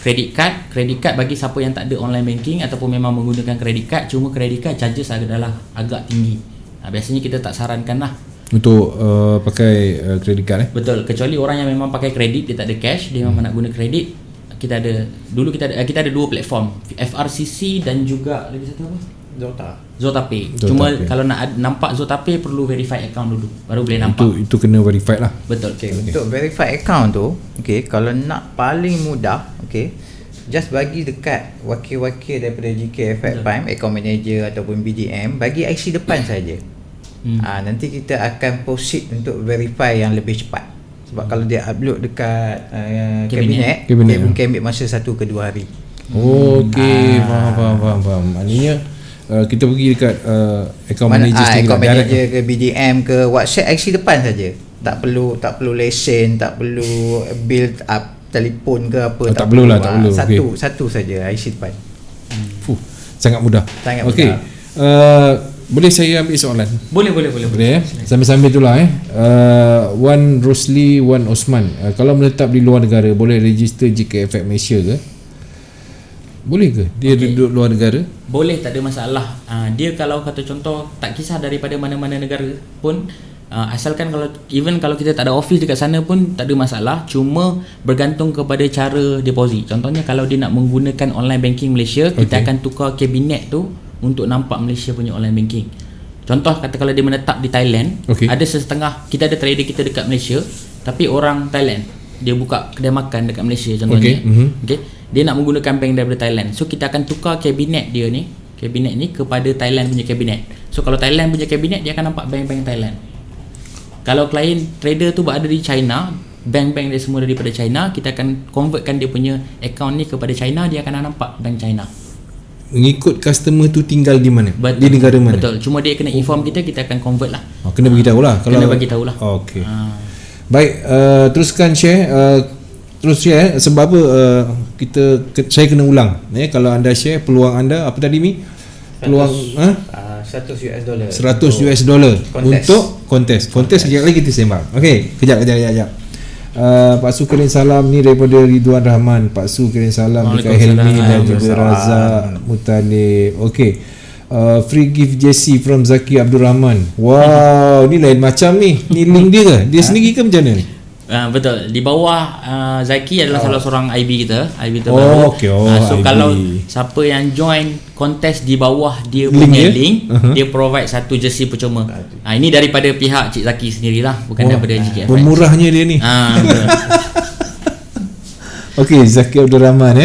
Credit card bagi siapa yang tak ada online banking ataupun memang menggunakan credit card, cuma credit card charges adalah agak tinggi. Biasanya kita tak sarankan lah untuk pakai credit card betul, kecuali orang yang memang pakai kredit, dia tak ada cash, dia memang nak guna kredit. Kita ada dua platform, FRCC dan juga lagi satu apa? Zotapay. Cuma kalau nak nampak Zotapay perlu verify account dulu baru boleh nampak. Itu kena verified lah. Betul. Untuk verify account tu, kalau nak paling mudah, just bagi dekat wakil-wakil daripada GKFX Prime, account manager ataupun BDM, bagi IC depan saja. Nanti kita akan proceed untuk verify yang lebih cepat. Sebab kalau dia upload dekat kabinet, dia mungkin ambil masa 1 ke 2 hari. Okey, faham. Maknanya kita pergi dekat account manager sendiri. Account manager ke BDM ke WhatsApp, IC depan saja. Tak perlu lesen, tak perlu build up telefon ke apa, tak perlu. Satu saja IC depan. Sangat mudah. Okey. Boleh saya ambil soalan? Boleh. Sambil-sambil itulah Wan Rosli, Wan Osman, kalau menetap di luar negara boleh register GKFX Malaysia ke? Boleh ke dia duduk luar negara? Boleh, tak ada masalah. Dia kalau kata contoh, tak kisah daripada mana-mana negara pun, asalkan kalau kita tak ada office dekat sana pun tak ada masalah. Cuma bergantung kepada cara deposit. Contohnya kalau dia nak menggunakan online banking Malaysia, kita akan tukar kabinet tu untuk nampak Malaysia punya online banking. Contoh kata kalau dia menetap di Thailand, ada setengah, kita ada trader kita dekat Malaysia tapi orang Thailand, dia buka kedai makan dekat Malaysia contohnya. Dia nak menggunakan bank daripada Thailand. So kita akan tukar kabinet ni kepada Thailand punya kabinet. So kalau Thailand punya kabinet, dia akan nampak bank-bank Thailand. Kalau klien trader tu berada di China, bank-bank dia semua daripada China, kita akan convertkan dia punya account ni kepada China, dia akan nampak bank China. Mengikut customer tu tinggal di mana? Di negara mana? Betul. Cuma dia kena inform kita akan convert lah. Kena beritahu lah. Kena bagi tahu lah. Okey. Baik, teruskan share. Terus share sebab apa saya kena ulang. Kalau anda share peluang anda apa tadi Mi? Peluang $100 untuk kontes. Sekejap lagi kita sembang. Okey, kejap. Pak Su kirim salam ni daripada Ridwan Rahman. Pak Su kirim salam dekat Helmi dan juga Razak Mutalib. Okey. Free gift JC from Zaki Abdul Rahman. Wow, ni lain macam ni. Ni link dia ke? Dia sendiri ke macam mana ni? Betul. Di bawah Zaki adalah salah seorang IB kita baru. So IB. Kalau siapa yang join kontes di bawah dia punya link, dia provide satu jersey percuma. Ini daripada pihak Cik Zaki sendirilah, bukan daripada GKFX. Pemurahnya dia ni. Okey, Zaki Abdul Rahman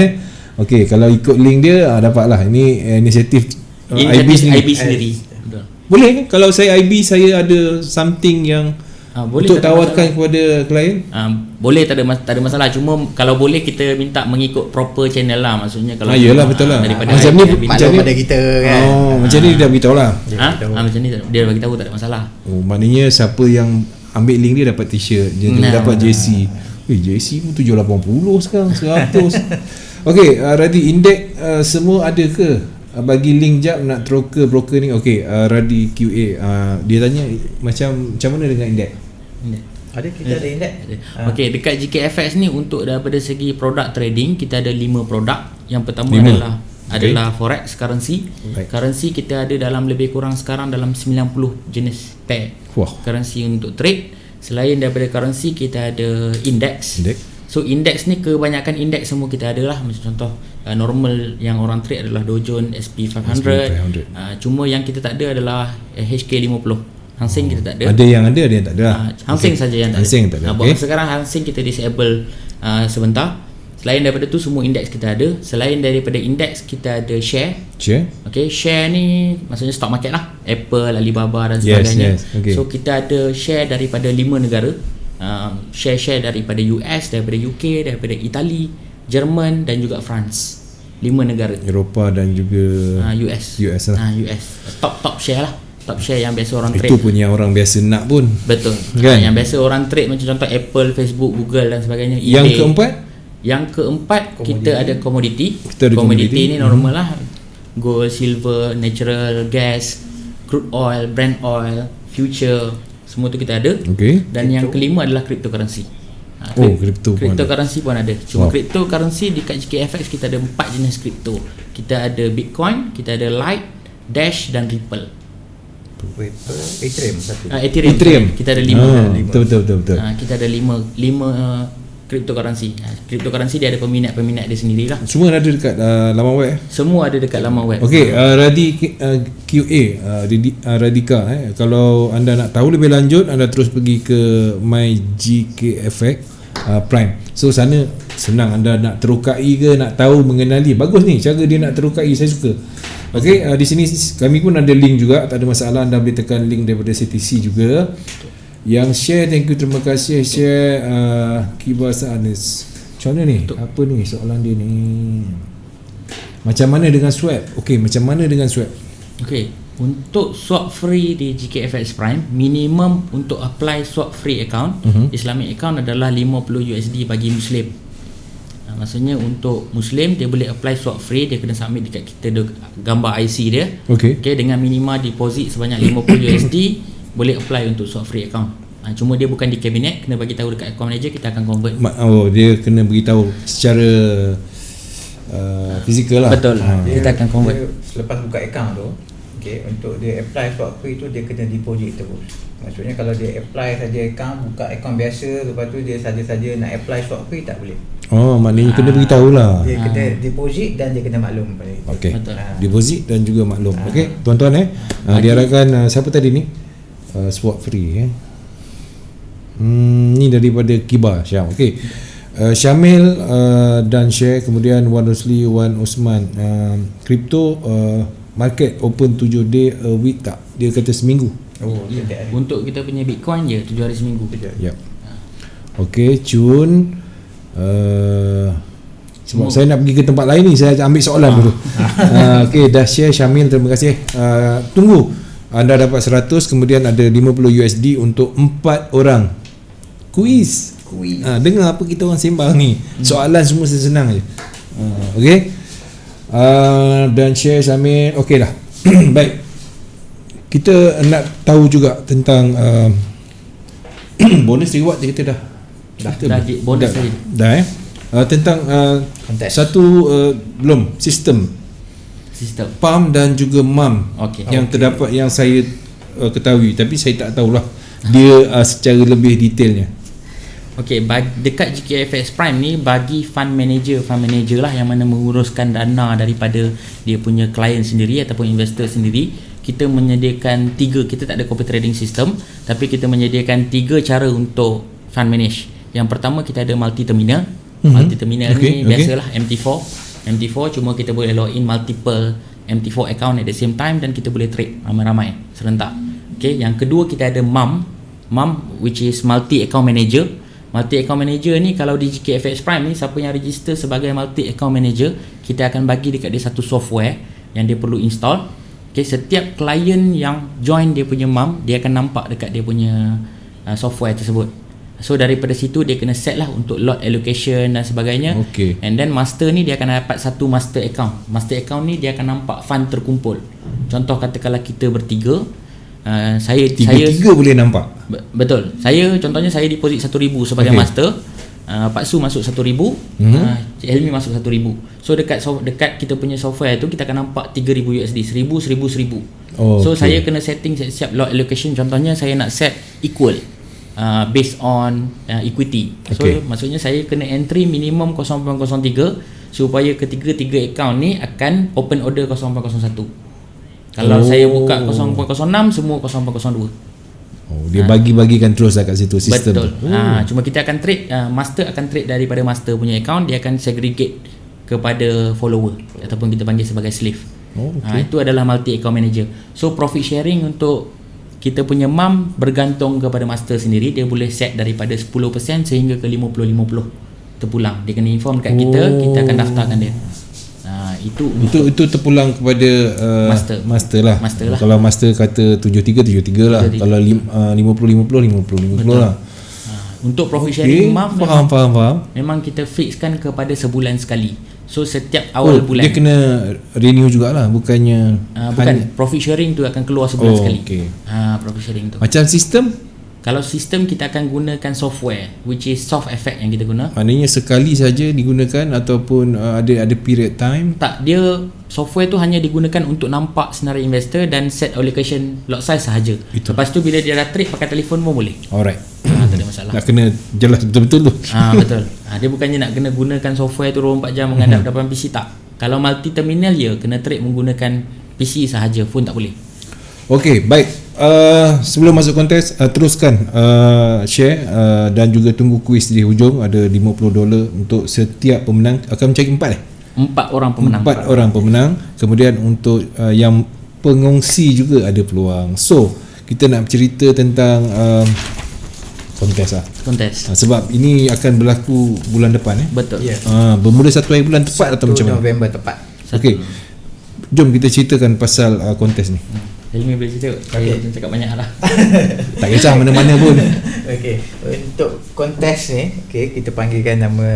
Okey, kalau ikut link dia dapatlah. Ini inisiatif IB sendiri. Boleh kalau saya IB, saya ada something yang boleh untuk tawarkan kepada klien? Boleh, tak ada masalah. Cuma kalau boleh kita minta mengikut proper channel lah. Maksudnya kalau yalah, betul lah. Macam ni pada kita kan. Macam ni dia dah beritahu lah. Macam ni dia dah beritahu, tak ada masalah. Maknanya siapa yang ambil link dia dapat t-shirt, dia dapat JC. JC pun 780 sekarang, 100. Okey, Radi, indeks semua ada ke? Bagi link jap nak broker ni. Okey, Radi QA, dia tanya macam mana dengan indeks? Ada, kita ada indeks. Okey, dekat GKFX ni untuk daripada segi produk trading, kita ada 5 produk. Yang pertama adalah forex currency. Currency kita ada dalam lebih kurang sekarang dalam 90 jenis pair currency untuk trade. Selain daripada currency, kita ada index. So index ni kebanyakan index semua kita ada lah. Macam contoh normal yang orang trade adalah Dow Jones, SP500. Cuma yang kita tak ada adalah HK50. Hang Seng kita tak ada. Ada yang tak ada. Hang Seng saja yang tak ada. Sekarang Hang Seng kita disable sebentar. Selain daripada tu semua indeks kita ada. Selain daripada indeks kita ada share. Okey, share ni maksudnya stock market lah. Apple, Alibaba dan sebagainya. So kita ada share daripada 5 negara. Share daripada US, daripada UK, daripada Itali, Jerman dan juga France. 5 negara. Eropah dan juga US lah. US. Top share lah. Top share yang biasa orang trade. Itu pun yang orang biasa nak pun. Betul kan? Yang biasa orang trade macam contoh Apple, Facebook, Google dan sebagainya. Yang keempat kita ada komoditi. Komoditi ni normal lah. Gold, silver, natural gas, crude oil, Brent oil, future, semua tu kita ada. Dan yang kelima adalah cryptocurrency. Cryptocurrency pun ada. Cuma cryptocurrency dekat GKFX kita ada 4 jenis crypto. Kita ada Bitcoin, kita ada Lite, Dash dan Ripple. satu? Ethereum satu. Ethereum. Kita ada 5. Betul. Kita ada 5 cryptocurrency. Cryptocurrency dia ada peminat-peminat dia sendirilah. Semua ada dekat laman web. Semua ada dekat laman web. Okey, QA Radika, kalau anda nak tahu lebih lanjut, anda terus pergi ke My GKFX Prime. So sana senang, anda nak terukai ke, nak tahu mengenali, bagus ni cara dia nak terukai, saya suka. Okey, di sini kami pun ada link juga, tak ada masalah, anda boleh tekan link daripada CTC juga. Yang share, thank you, terima kasih share Kibasa Anis. Macam mana ni? Apa ni soalan dia ni? Macam mana dengan swap? Okey, macam mana dengan swap? Okey, untuk swap free di GKFX Prime, minimum untuk apply swap free account, Islamic account adalah 50 USD bagi Muslim. Maksudnya untuk Muslim dia boleh apply swap free, dia kena submit dekat kita gambar IC dia. Okey. Dengan minima deposit sebanyak 50 USD boleh apply untuk swap free account. Cuma dia bukan di kabinet, kena bagi tahu dekat account manager, kita akan convert. Dia kena beritahu secara fizikal lah. Betul. Kita akan convert. Dia, selepas buka account tu, untuk dia apply swap free tu dia kena deposit terus. Maksudnya kalau dia apply saja account, buka account biasa, lepas tu dia saja-saja nak apply swap free, tak boleh. Maknanya kena beritahu lah. Dia kena deposit dan dia kena maklum pada itu. Okey. Deposit dan juga maklum. Okey, tuan-tuan diharapkan siapa tadi ni? Swap free ni daripada Kibar Syam. Okey. Syamil dan share, kemudian Wan Rosli, Wan Osman, crypto market open 7 day a week tak? Dia kata seminggu. Untuk kita punya Bitcoin je 7 hari seminggu. Yep. Okey, Cun sebab saya nak pergi ke tempat lain ni, saya ambil soalan dulu. Okey, dah share Syamil, terima kasih. Tunggu, anda dapat 100, kemudian ada 50 USD untuk 4 orang. Kuis. Dengar apa kita orang sembang ni. Soalan semua senang je. Okey. Dan share Syamil. Okey dah. Baik. Kita nak tahu juga tentang bonus reward dia kata dah. Dah bonus tadi. Dah tentang satu belum sistem PAM dan juga MAM yang terdapat, yang saya ketahui, tapi saya tak tahulah dia secara lebih detailnya. Okey, dekat GKFX Prime ni bagi fund manager lah yang mana menguruskan dana daripada dia punya klien sendiri ataupun investor sendiri. Kita menyediakan 3, kita tak ada copy trading system, tapi kita menyediakan 3 cara untuk fund manage. Yang pertama, kita ada multi terminal. Multi terminal ni biasalah MT4 cuma kita boleh log in multiple MT4 account at the same time dan kita boleh trade ramai-ramai serentak. Okey, yang kedua kita ada MAM which is multi account manager. Multi account manager ni kalau di GKFX Prime ni, siapa yang register sebagai multi account manager, kita akan bagi dekat dia satu software yang dia perlu install. Okey, setiap klien yang join dia punya MAM, dia akan nampak dekat dia punya software tersebut. So daripada situ dia kena set lah untuk lot allocation dan sebagainya. And then master ni dia akan dapat satu master account. Master account ni dia akan nampak fund terkumpul. Contoh katakanlah kita bertiga, saya boleh nampak. Betul. Contohnya saya deposit 1,000 sebagai master. Pak Su masuk 1,000, Cik Helmi masuk 1,000. So dekat kita punya software tu kita akan nampak 3,000 USD, 1,000. So saya kena setting siap lot allocation. Contohnya saya nak set equal based on equity. So maksudnya saya kena entry minimum 0.03 supaya ketiga 3 account ni akan open order 0.01. Kalau saya buka 0.06, semua 0.02. Dia bagi-bagikan terus kat situ sistem. Betul. Cuma kita akan trade, master akan trade daripada master punya account, dia akan segregate kepada follower ataupun kita panggil sebagai slave. Itu adalah multi account manager. So profit sharing untuk kita punya MAM bergantung kepada master sendiri. Dia boleh set daripada 10% sehingga ke 50-50 terpulang. Dia kena inform kat kita akan daftarkan dia. Itu terpulang kepada master lah. Kalau master kata 73 lah. Kalau 50 lah. Untuk profit sharing MAM faham. memang kita fixkan kepada sebulan sekali. So setiap awal bulan dia kena renew jugalah, bukannya bukan, profit sharing tu akan keluar sebulan sekali. Profit sharing tu macam sistem Kalau sistem kita akan gunakan software, which is soft effect yang kita guna. Maknanya sekali saja digunakan ataupun ada period time? Tak, dia software tu hanya digunakan untuk nampak senarai investor dan set allocation lot size sahaja. Lepas tu bila dia dah trade pakai telefon pun boleh. Alright. Tak ada masalah. Nak kena jelas betul-betul tu. Betul. Dia bukannya nak kena gunakan software tu 24 jam menghadap depan PC, tak. Kalau multi terminal ya kena trade menggunakan PC sahaja, phone tak boleh. Okey, baik. Sebelum masuk kontes, teruskan share dan juga tunggu kuis di hujung. Ada $50 untuk setiap pemenang. Akan mencari 4 orang pemenang. 4 orang pemenang. Kemudian untuk yang pengongsi juga ada peluang. So, kita nak cerita tentang kontes lah. Kontes. Sebab ini akan berlaku bulan depan Betul. Bermula 1 hari bulan tepat atau macam mana? 1 November tepat. Okey. Jom kita ceritakan pasal kontes ni. Helmi boleh cerita. Saya cakap banyak lah. Tak kisah mana-mana pun. Okey, untuk kontes ni, kita panggilkan nama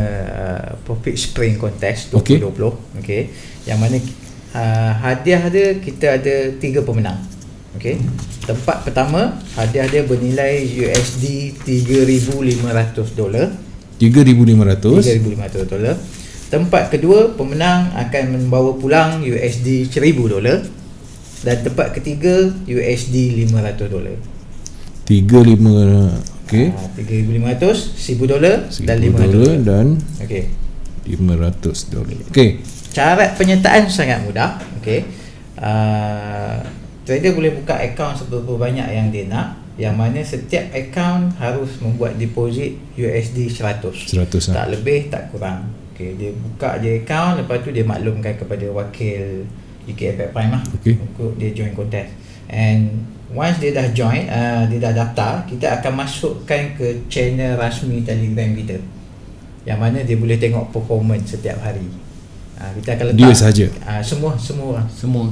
Profit Spring Contest 2020. Okey. Yang mana hadiah dia, kita ada 3 pemenang. Okey. Tempat pertama, hadiah dia bernilai USD $3,500. $3,500. Tempat kedua, pemenang akan membawa pulang USD $1,000. Dan tempat ketiga USD $500. 3,500. Okey. $3,500, $1,000 dan $500. Dan okey. $500. Okey. Syarat penyertaan sangat mudah. Okey. Trader boleh buka akaun seberapa banyak yang dia nak, yang mana setiap akaun harus membuat deposit USD 100. 100 tak lebih tak kurang. Okey, dia buka je akaun, lepas tu dia maklumkan kepada wakil GK Effect Prime lah, untuk dia join kontes. And once dia dah join, dia dah daftar, kita akan masukkan ke channel rasmi Telegram kita, yang mana dia boleh tengok performance setiap hari. Kita akan letak dia sahaja, semua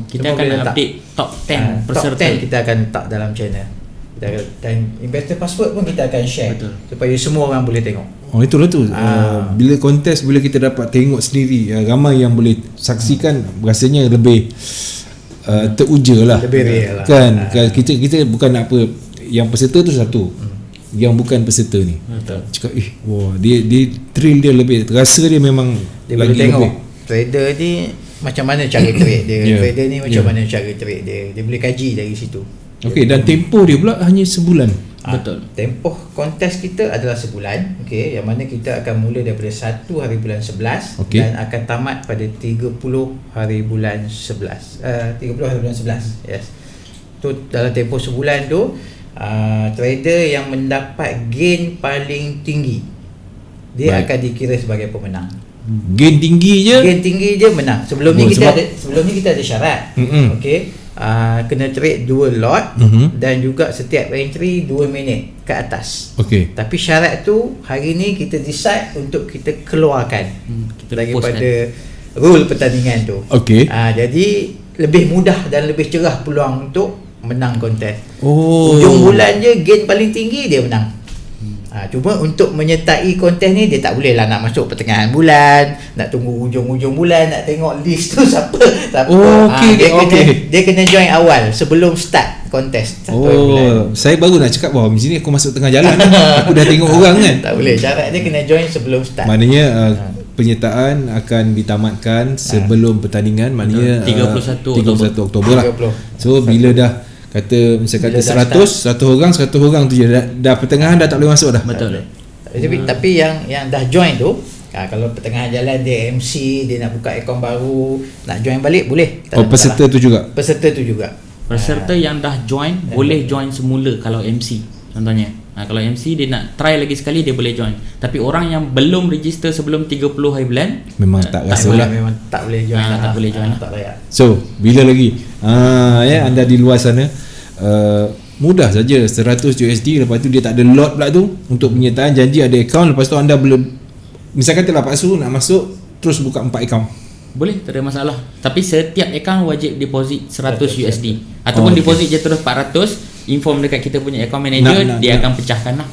kita akan update top 10 peserta. Top 10 kita akan letak dalam channel kita, dan investor password pun kita akan share. Betul. Supaya semua orang boleh tengok. Itulah tu. Bila kontes, bila kita dapat tengok sendiri, ramai yang boleh saksikan, rasanya lebih teruja lah, lebih real lah kan. Kita bukan nak apa, yang peserta tu satu, yang bukan peserta ni cakap wah, dia thrill dia lebih, terasa dia memang dia boleh tengok lebih. Trader ni macam mana cara trade dia, trader ni macam mana cara trade dia boleh kaji dari situ. Okey, dan tempoh dia pula hanya sebulan. Betul. Tempoh kontes kita adalah sebulan. Okey, yang mana kita akan mula daripada 1 hari bulan 11 dan akan tamat pada 30 hari bulan 11. 30 hari bulan 11. Yes. Tu dalam tempoh sebulan tu, trader yang mendapat gain paling tinggi, dia akan dikira sebagai pemenang. Gain tinggi je menang. Sebelum ni kita ada syarat. Okey. Kena trade 2 lot dan juga setiap entry 2 minit ke atas. Okey. Tapi syarat tu hari ni kita decide untuk kita keluarkan daripada rule pertandingan tu. Okey. Jadi lebih mudah dan lebih cerah peluang untuk menang kontes. Hujung bulan je gain paling tinggi, dia menang. Cuma untuk menyertai kontes ni, dia tak boleh lah nak masuk pertengahan bulan, nak tunggu hujung-hujung bulan, nak tengok list tu siapa. Dia kena join awal sebelum start kontes. Saya baru nak cakap bahawa di sini aku masuk tengah jalan. Aku dah tengok orang kan. Tak boleh, syarat dia kena join sebelum start. Maknanya penyertaan akan ditamatkan sebelum pertandingan, maknanya 31 Oktober lah. So bila dah kata 100 orang tu je dah pertengahan dah tak boleh masuk dah. Betul. Tapi yang dah join tu, kalau pertengahan jalan dia MC, dia nak buka akaun baru, nak join balik boleh. Peserta tu juga. Peserta yang dah join boleh join semula kalau MC contohnya. Kalau MC dia nak try lagi sekali, dia boleh join. Tapi orang yang belum register sebelum 30 hari bulan memang tak rasa lah. Memang tak boleh join lah. Tak boleh join lah. Tak layak. So bila lagi anda di luar sana, mudah saja, 100 USD, lepas tu dia tak ada lot pula tu untuk penyertaan, janji ada akaun, lepas tu anda belum, misalkan telah Pak Su nak masuk terus buka 4 akaun, boleh, tak ada masalah. Tapi setiap akaun wajib deposit 100 USD ataupun deposit je terus 400. Inform dekat kita punya account manager, dia akan pecahkan lah.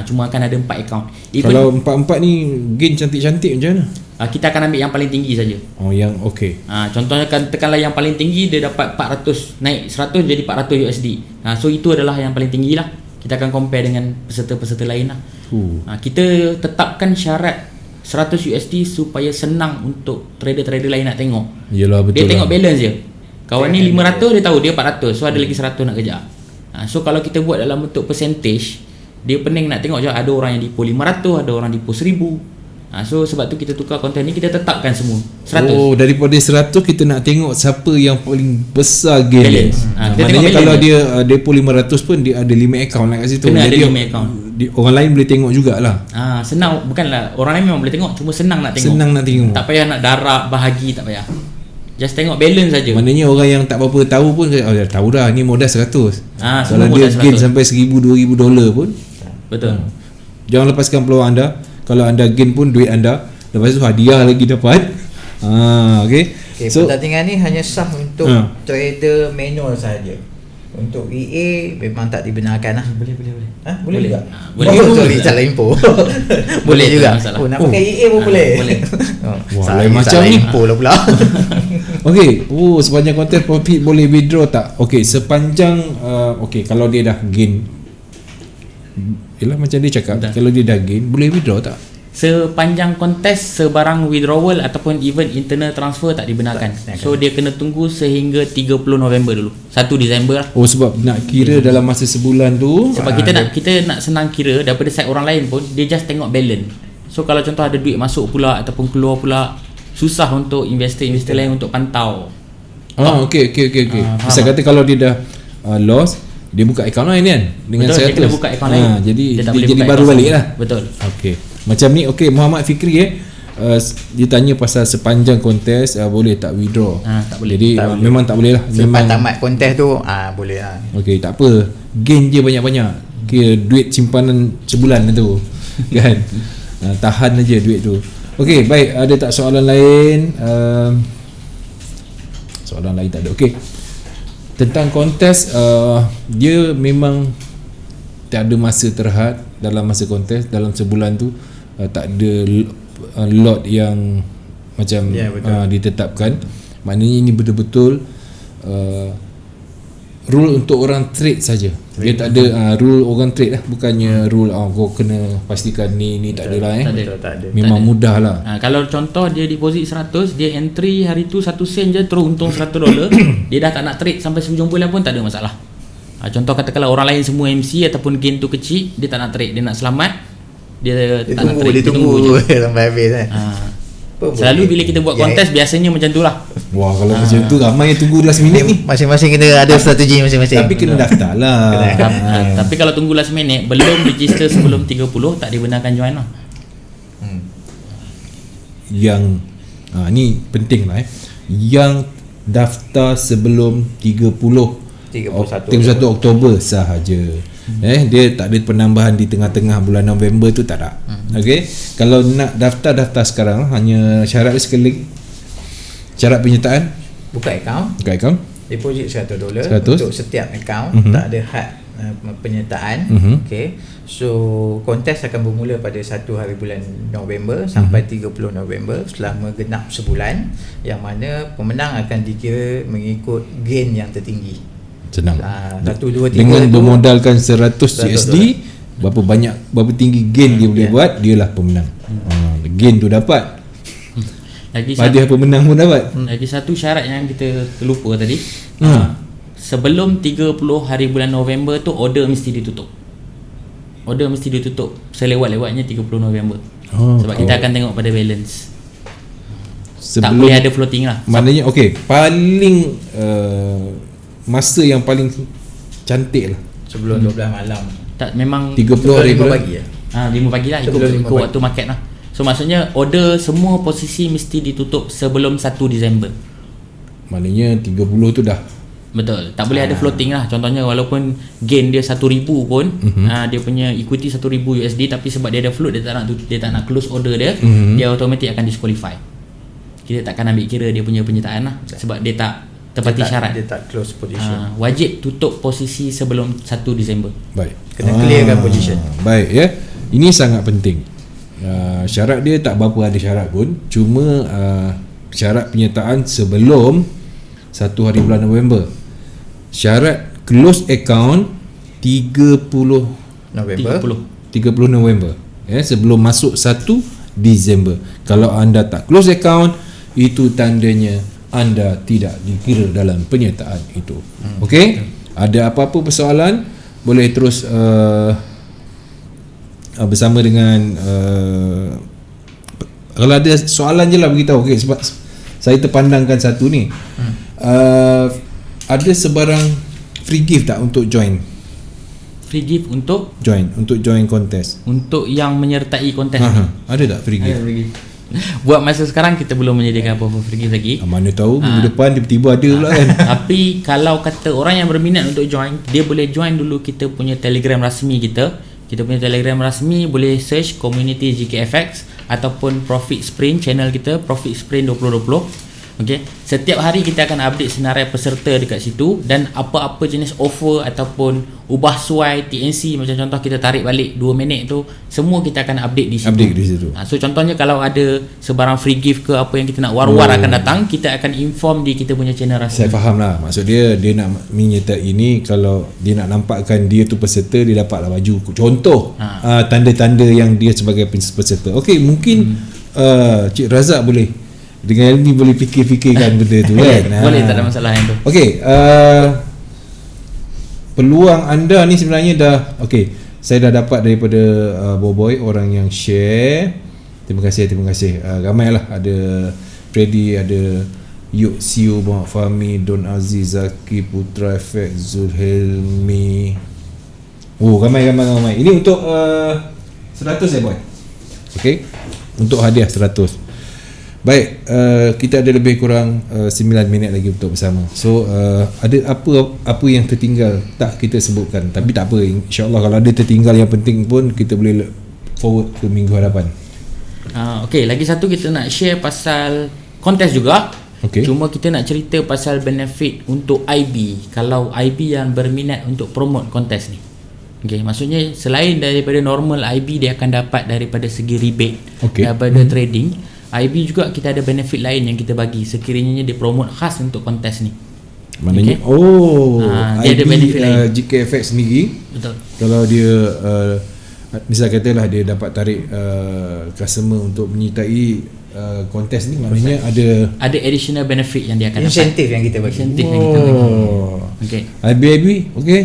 Cuma akan ada 4 akaun. Kalau 4 ni gain cantik-cantik macam mana? Kita akan ambil yang paling tinggi saja. Yang okey. Contohnya tekanlah yang paling tinggi, dia dapat 400, naik 100 jadi 400 USD. So itu adalah yang paling tinggi lah. kita akan compare dengan peserta-peserta lain lah. Kita tetapkan syarat 100 USD supaya senang untuk trader-trader lain nak tengok. Yelah, betul dia tengok lah. balance je. Kawan ni 500 dia tahu dia 400, so ada lagi 100 nak kejar. So kalau kita buat dalam bentuk percentage, dia pening nak tengok je ada orang yang depo 500, ada orang depo 1000. So sebab tu kita tukar konten ni, kita tetapkan semua 100. Oh, daripada 100 kita nak tengok siapa yang paling besar gain dia. Balance. Kita Maknanya tengok kalau balance. dia depo 500 pun dia ada 5 account lah kat situ. Kena ada Jadi 5 account. Orang lain boleh tengok jugalah. Senang, bukanlah orang lain memang boleh tengok, cuma senang nak tengok. Senang nak tengok. Tak payah nak darab bahagi, tak payah. Just tengok balance saja. Maknanya orang yang tak apa-apa tahu pun dah tahu dah ni modal 100. Semua Kalau dia modal gain 100. sampai $1,000-2,000 pun Betul. jangan lepaskan peluang anda. Kalau anda gain pun duit anda, lepas tu hadiah lagi dapat. Okay. So pertandingan ni hanya sah untuk trader manual saja. Untuk EA memang tak dibenarkan lah. Boleh. Boleh juga. Boleh. Sorry, salah info. Boleh tak juga. masalah. Nak pakai EA pun boleh. Boleh. Wah, Salah lain macam ni. info lah pula. Okey, sepanjang konten profit boleh withdraw tak? Okey, sepanjang kalau dia dah gain, yalah macam dia cakap, Dah. kalau dia dah gain boleh withdraw tak? Sepanjang kontes sebarang withdrawal ataupun even internal transfer tak dibenarkan. So dia kena tunggu sehingga 30 November dulu. 1 Disember lah. Oh, sebab nak kira dalam masa sebulan tu. Sebab kita nak senang kira daripada side orang lain pun, dia just tengok balance. So kalau contoh ada duit masuk pula ataupun keluar pula, susah untuk investor lain untuk pantau. Okey. Misal kata kalau dia dah loss, dia buka account lain kan dengan Betul, 100. dia kena buka account lain. Jadi Dia tak dia boleh jadi buka baru account balik sama. lah. Betul. Okey. Macam ni, Muhammad Fikri dia tanya pasal sepanjang kontes boleh tak withdraw? Tak boleh. Jadi Tak boleh. memang tak boleh lah. Selepas Memang tamat kontes tu boleh lah. okey, tak apa. Gain je banyak-banyak. Kira duit simpanan sebulan tu. Kan? Tahan aja duit tu. Okey, baik. Ada tak soalan lain? Soalan lain tak ada. Okey. Tentang kontes, dia memang tak ada masa terhad dalam masa kontes. Dalam sebulan tu tak ada lot yang macam ditetapkan. Maknanya ini betul-betul rule untuk orang trade saja. Dia tak ada rule orang trade lah. Bukannya rule kau kena pastikan ni tak ada lah Tak ada. Memang mudah lah. Kalau contoh dia deposit 100, dia entry hari tu 1 sen je, terus untung $100. Dia dah tak nak trade sampai hujung bulan pun tak ada masalah. Contoh katakanlah orang lain semua MC ataupun gain tu kecil, dia tak nak trade, dia nak selamat, dia tak nak trade, dia tunggu je sampai habis kan. Selalu bila kita buat kontes biasanya macam tu lah. Wah, kalau macam tu ramai yang tunggu last minute ni. Masing-masing kena ada strategi masing-masing. Tapi kena daftar lah. Tapi kalau tunggu last minute, belum register sebelum 30, tak dibenarkan join lah. Yang ni penting lah yang daftar sebelum 31 Oktober sahaja. Dia tak ada penambahan di tengah-tengah bulan November tu, tak ada. Okey, kalau nak daftar sekarang, hanya syarat dia sekali lagi. Syarat penyertaan, buka akaun, deposit $100 untuk setiap akaun. Tak ada had penyertaan. Okey. So kontes akan bermula pada 1 hari bulan November sampai 30 November selama genap sebulan, yang mana pemenang akan dikira mengikut gain yang tertinggi. senang. 1 2 3 Dengan tu, bermodalkan 100 USD, berapa tinggi gain dia boleh buat, dialah pemenang. Gain tu dapat, hadiah pemenang pun dapat. Lagi satu syarat yang kita terlupa tadi. Sebelum 30 hari bulan November tu order mesti ditutup. Order mesti ditutup selewat-lewatnya 30 November. Sebab kita akan tengok pada balance. Tak boleh ada floating lah. Maknanya paling masa yang paling cantik lah sebelum 12 malam. Tak, memang 30 hari bulan pagi ya. 5 pagi lah, ikut Sebelum 5 pagi. waktu market lah. So maksudnya order semua posisi mesti ditutup sebelum 1 Disember. Maknanya 30 tu dah. Betul. Tak boleh ada floating lah. Contohnya walaupun gain dia 1,000 pun, dia punya equity 1,000 USD, tapi sebab dia ada float, dia tak nak close order dia, dia automatic akan disqualify. Kita takkan ambil kira dia punya penyertaan lah, sebab dia tak tepati syarat. Dia tak close position. Wajib tutup posisi sebelum 1 Disember. Baik. Kena clearkan position. Baik ya. Ini sangat penting. Syarat dia tak berapa ada syarat pun, cuma syarat penyertaan sebelum 1 hari bulan November. Syarat close account 30 November sebelum masuk 1 Disember. Kalau anda tak close account, itu tandanya anda tidak dikira dalam penyertaan itu. Okey? Ada apa-apa persoalan, boleh terus bersama dengan kalau ada soalan je lah beritahu. Okey, sebab saya terpandangkan satu ni. Ada sebarang free gift tak untuk join? Free gift untuk join kontes. Untuk yang menyertai kontes ni. Ada tak free gift? Buat masa sekarang kita belum menyediakan apa-apa free gift lagi. Mana tahu minggu depan tiba-tiba ada pula kan. Tapi kalau kata orang yang berminat untuk join, dia boleh join dulu kita punya Telegram rasmi kita. Kita punya Telegram rasmi boleh search Community GKFX ataupun Profit Sprint channel kita, Profit Sprint 2020. Okey, setiap hari kita akan update senarai peserta dekat situ, dan apa-apa jenis offer ataupun ubah suai TNC, macam contoh kita tarik balik 2 minit tu, semua kita akan update di situ. So contohnya kalau ada sebarang free gift ke apa yang kita nak war-war akan datang, kita akan inform di kita punya channel rasmi. Saya faham lah. Maksud dia nak menyertai ini, kalau dia nak nampakkan dia tu peserta, dia dapatlah baju. Contoh tanda-tanda yang dia sebagai peserta. Okey, mungkin Cik Razak boleh dengan ni boleh fikir-fikirkan benda tu kan. Boleh, tak ada masalah yang tu. Okey, peluang anda ni sebenarnya dah okey. Saya dah dapat daripada Boboy, orang yang share. Terima kasih. Ramailah, ada Freddy, ada Yuk Siu, Muhammad Fahmi, Don Aziz, Zaki Putra, Efek, Zulhelmi. Ramai. Ini untuk 100 boy. Okey, untuk hadiah 100. Baik, kita ada lebih kurang 9 minit lagi untuk bersama. So ada apa yang tertinggal tak kita sebutkan, tapi tak apa, insya-Allah kalau ada tertinggal yang penting pun kita boleh forward ke minggu hadapan. Okey, lagi satu kita nak share pasal kontes juga. Okay. Cuma kita nak cerita pasal benefit untuk IB, kalau IB yang berminat untuk promote kontes ni. Okey, maksudnya selain daripada normal IB dia akan dapat daripada segi rebate, daripada trading, IB juga kita ada benefit lain yang kita bagi sekiranya dia promote khas untuk kontes ni. Maknanya dia ada benefit lain. GKFX sendiri, betul. Kalau dia misal katalah dia dapat tarik customer untuk menyertai kontes ni, maknanya ada additional benefit yang dia akan insentif yang kita bagi. Okey. IB okey.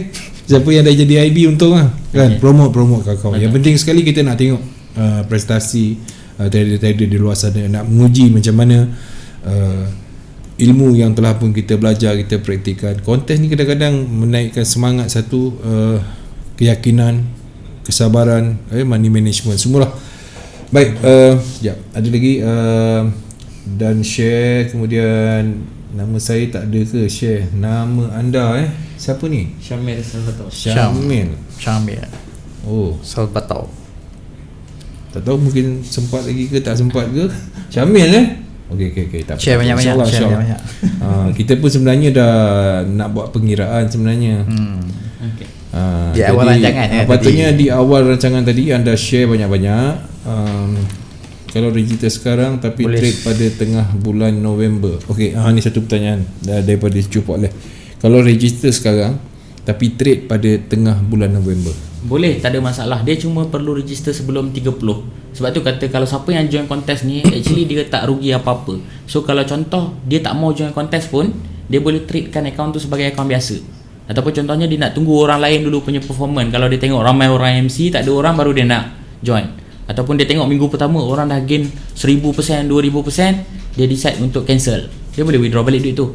Siapa yang dah jadi IB untung lah kan, promote kawan. Yang penting sekali kita nak tengok prestasi trader-trader di luar sana, nak menguji macam mana ilmu yang telah pun kita belajar, kita praktikkan. Kontes ni kadang-kadang menaikkan semangat satu, keyakinan, kesabaran, money management, semualah. Baik, ada lagi dan share, kemudian nama saya tak ada ke share nama anda siapa ni? Syamil Salvatore. Syamil. Salvatore. Tak tahu mungkin sempat lagi ke tak sempat ke. Syamil Okey, tak apa. Share banyak-banyak. Kita pun sebenarnya dah nak buat pengiraan sebenarnya. Okey. Di awal rancangan patutnya di awal rancangan tadi anda share banyak-banyak. Kalau register sekarang tapi trade pada tengah bulan November. Okey, ni satu pertanyaan daripada Cupok leh. Kalau register sekarang tapi trade pada tengah bulan November, boleh, tak ada masalah. Dia cuma perlu register sebelum 30. Sebab tu kata kalau siapa yang join kontes ni actually dia tak rugi apa-apa. So kalau contoh dia tak mau join kontes pun, dia boleh treatkan akaun tu sebagai akaun biasa. Ataupun contohnya dia nak tunggu orang lain dulu punya performance. Kalau dia tengok ramai orang MC, tak ada orang, baru dia nak join. Ataupun dia tengok minggu pertama orang dah gain 1000%, 2000%, dia decide untuk cancel. Dia boleh withdraw balik duit tu.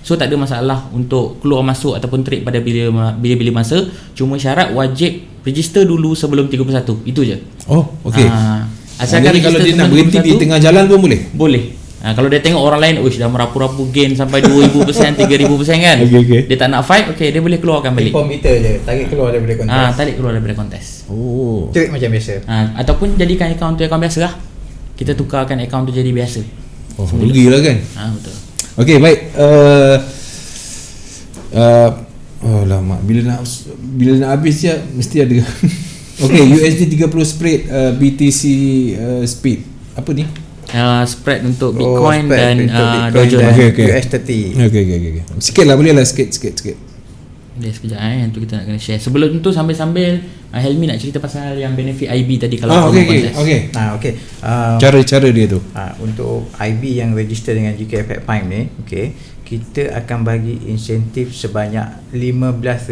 So tak ada masalah untuk keluar masuk ataupun trade pada bila-bila masa. Cuma syarat wajib register dulu sebelum 31. Itu je. Okey. Asalkan kalau dia nak berhenti di tengah jalan pun boleh? Boleh. Kalau dia tengok orang lain dah merapu-rapu gain sampai 2000%, 3000% kan, okay. Dia tak nak fight, dia boleh keluarkan balik. Meter je, tarik keluar daripada kontes. Tarik keluar daripada kontes. Trade macam biasa. Ataupun jadikan akaun tu akaun biasa lah. Kita tukarkan akaun tu jadi biasa. Rugilah kan. Betul. Okey, baik. Lama bila nak habis je mesti ada. Okey, USD 30 spread, BTC speed. Apa ni? Spread untuk Bitcoin dan Dow Jones okay. US30. Okey. Sikitlah, boleh lah sikit. Sekejap yang tu kita nak kena share. Sebelum tu sambil-sambil Helmi nak cerita pasal yang benefit IB tadi kalau okey. Cara-cara dia tu. Untuk IB yang register dengan GK Effect Prime ni, kita akan bagi insentif sebanyak RM15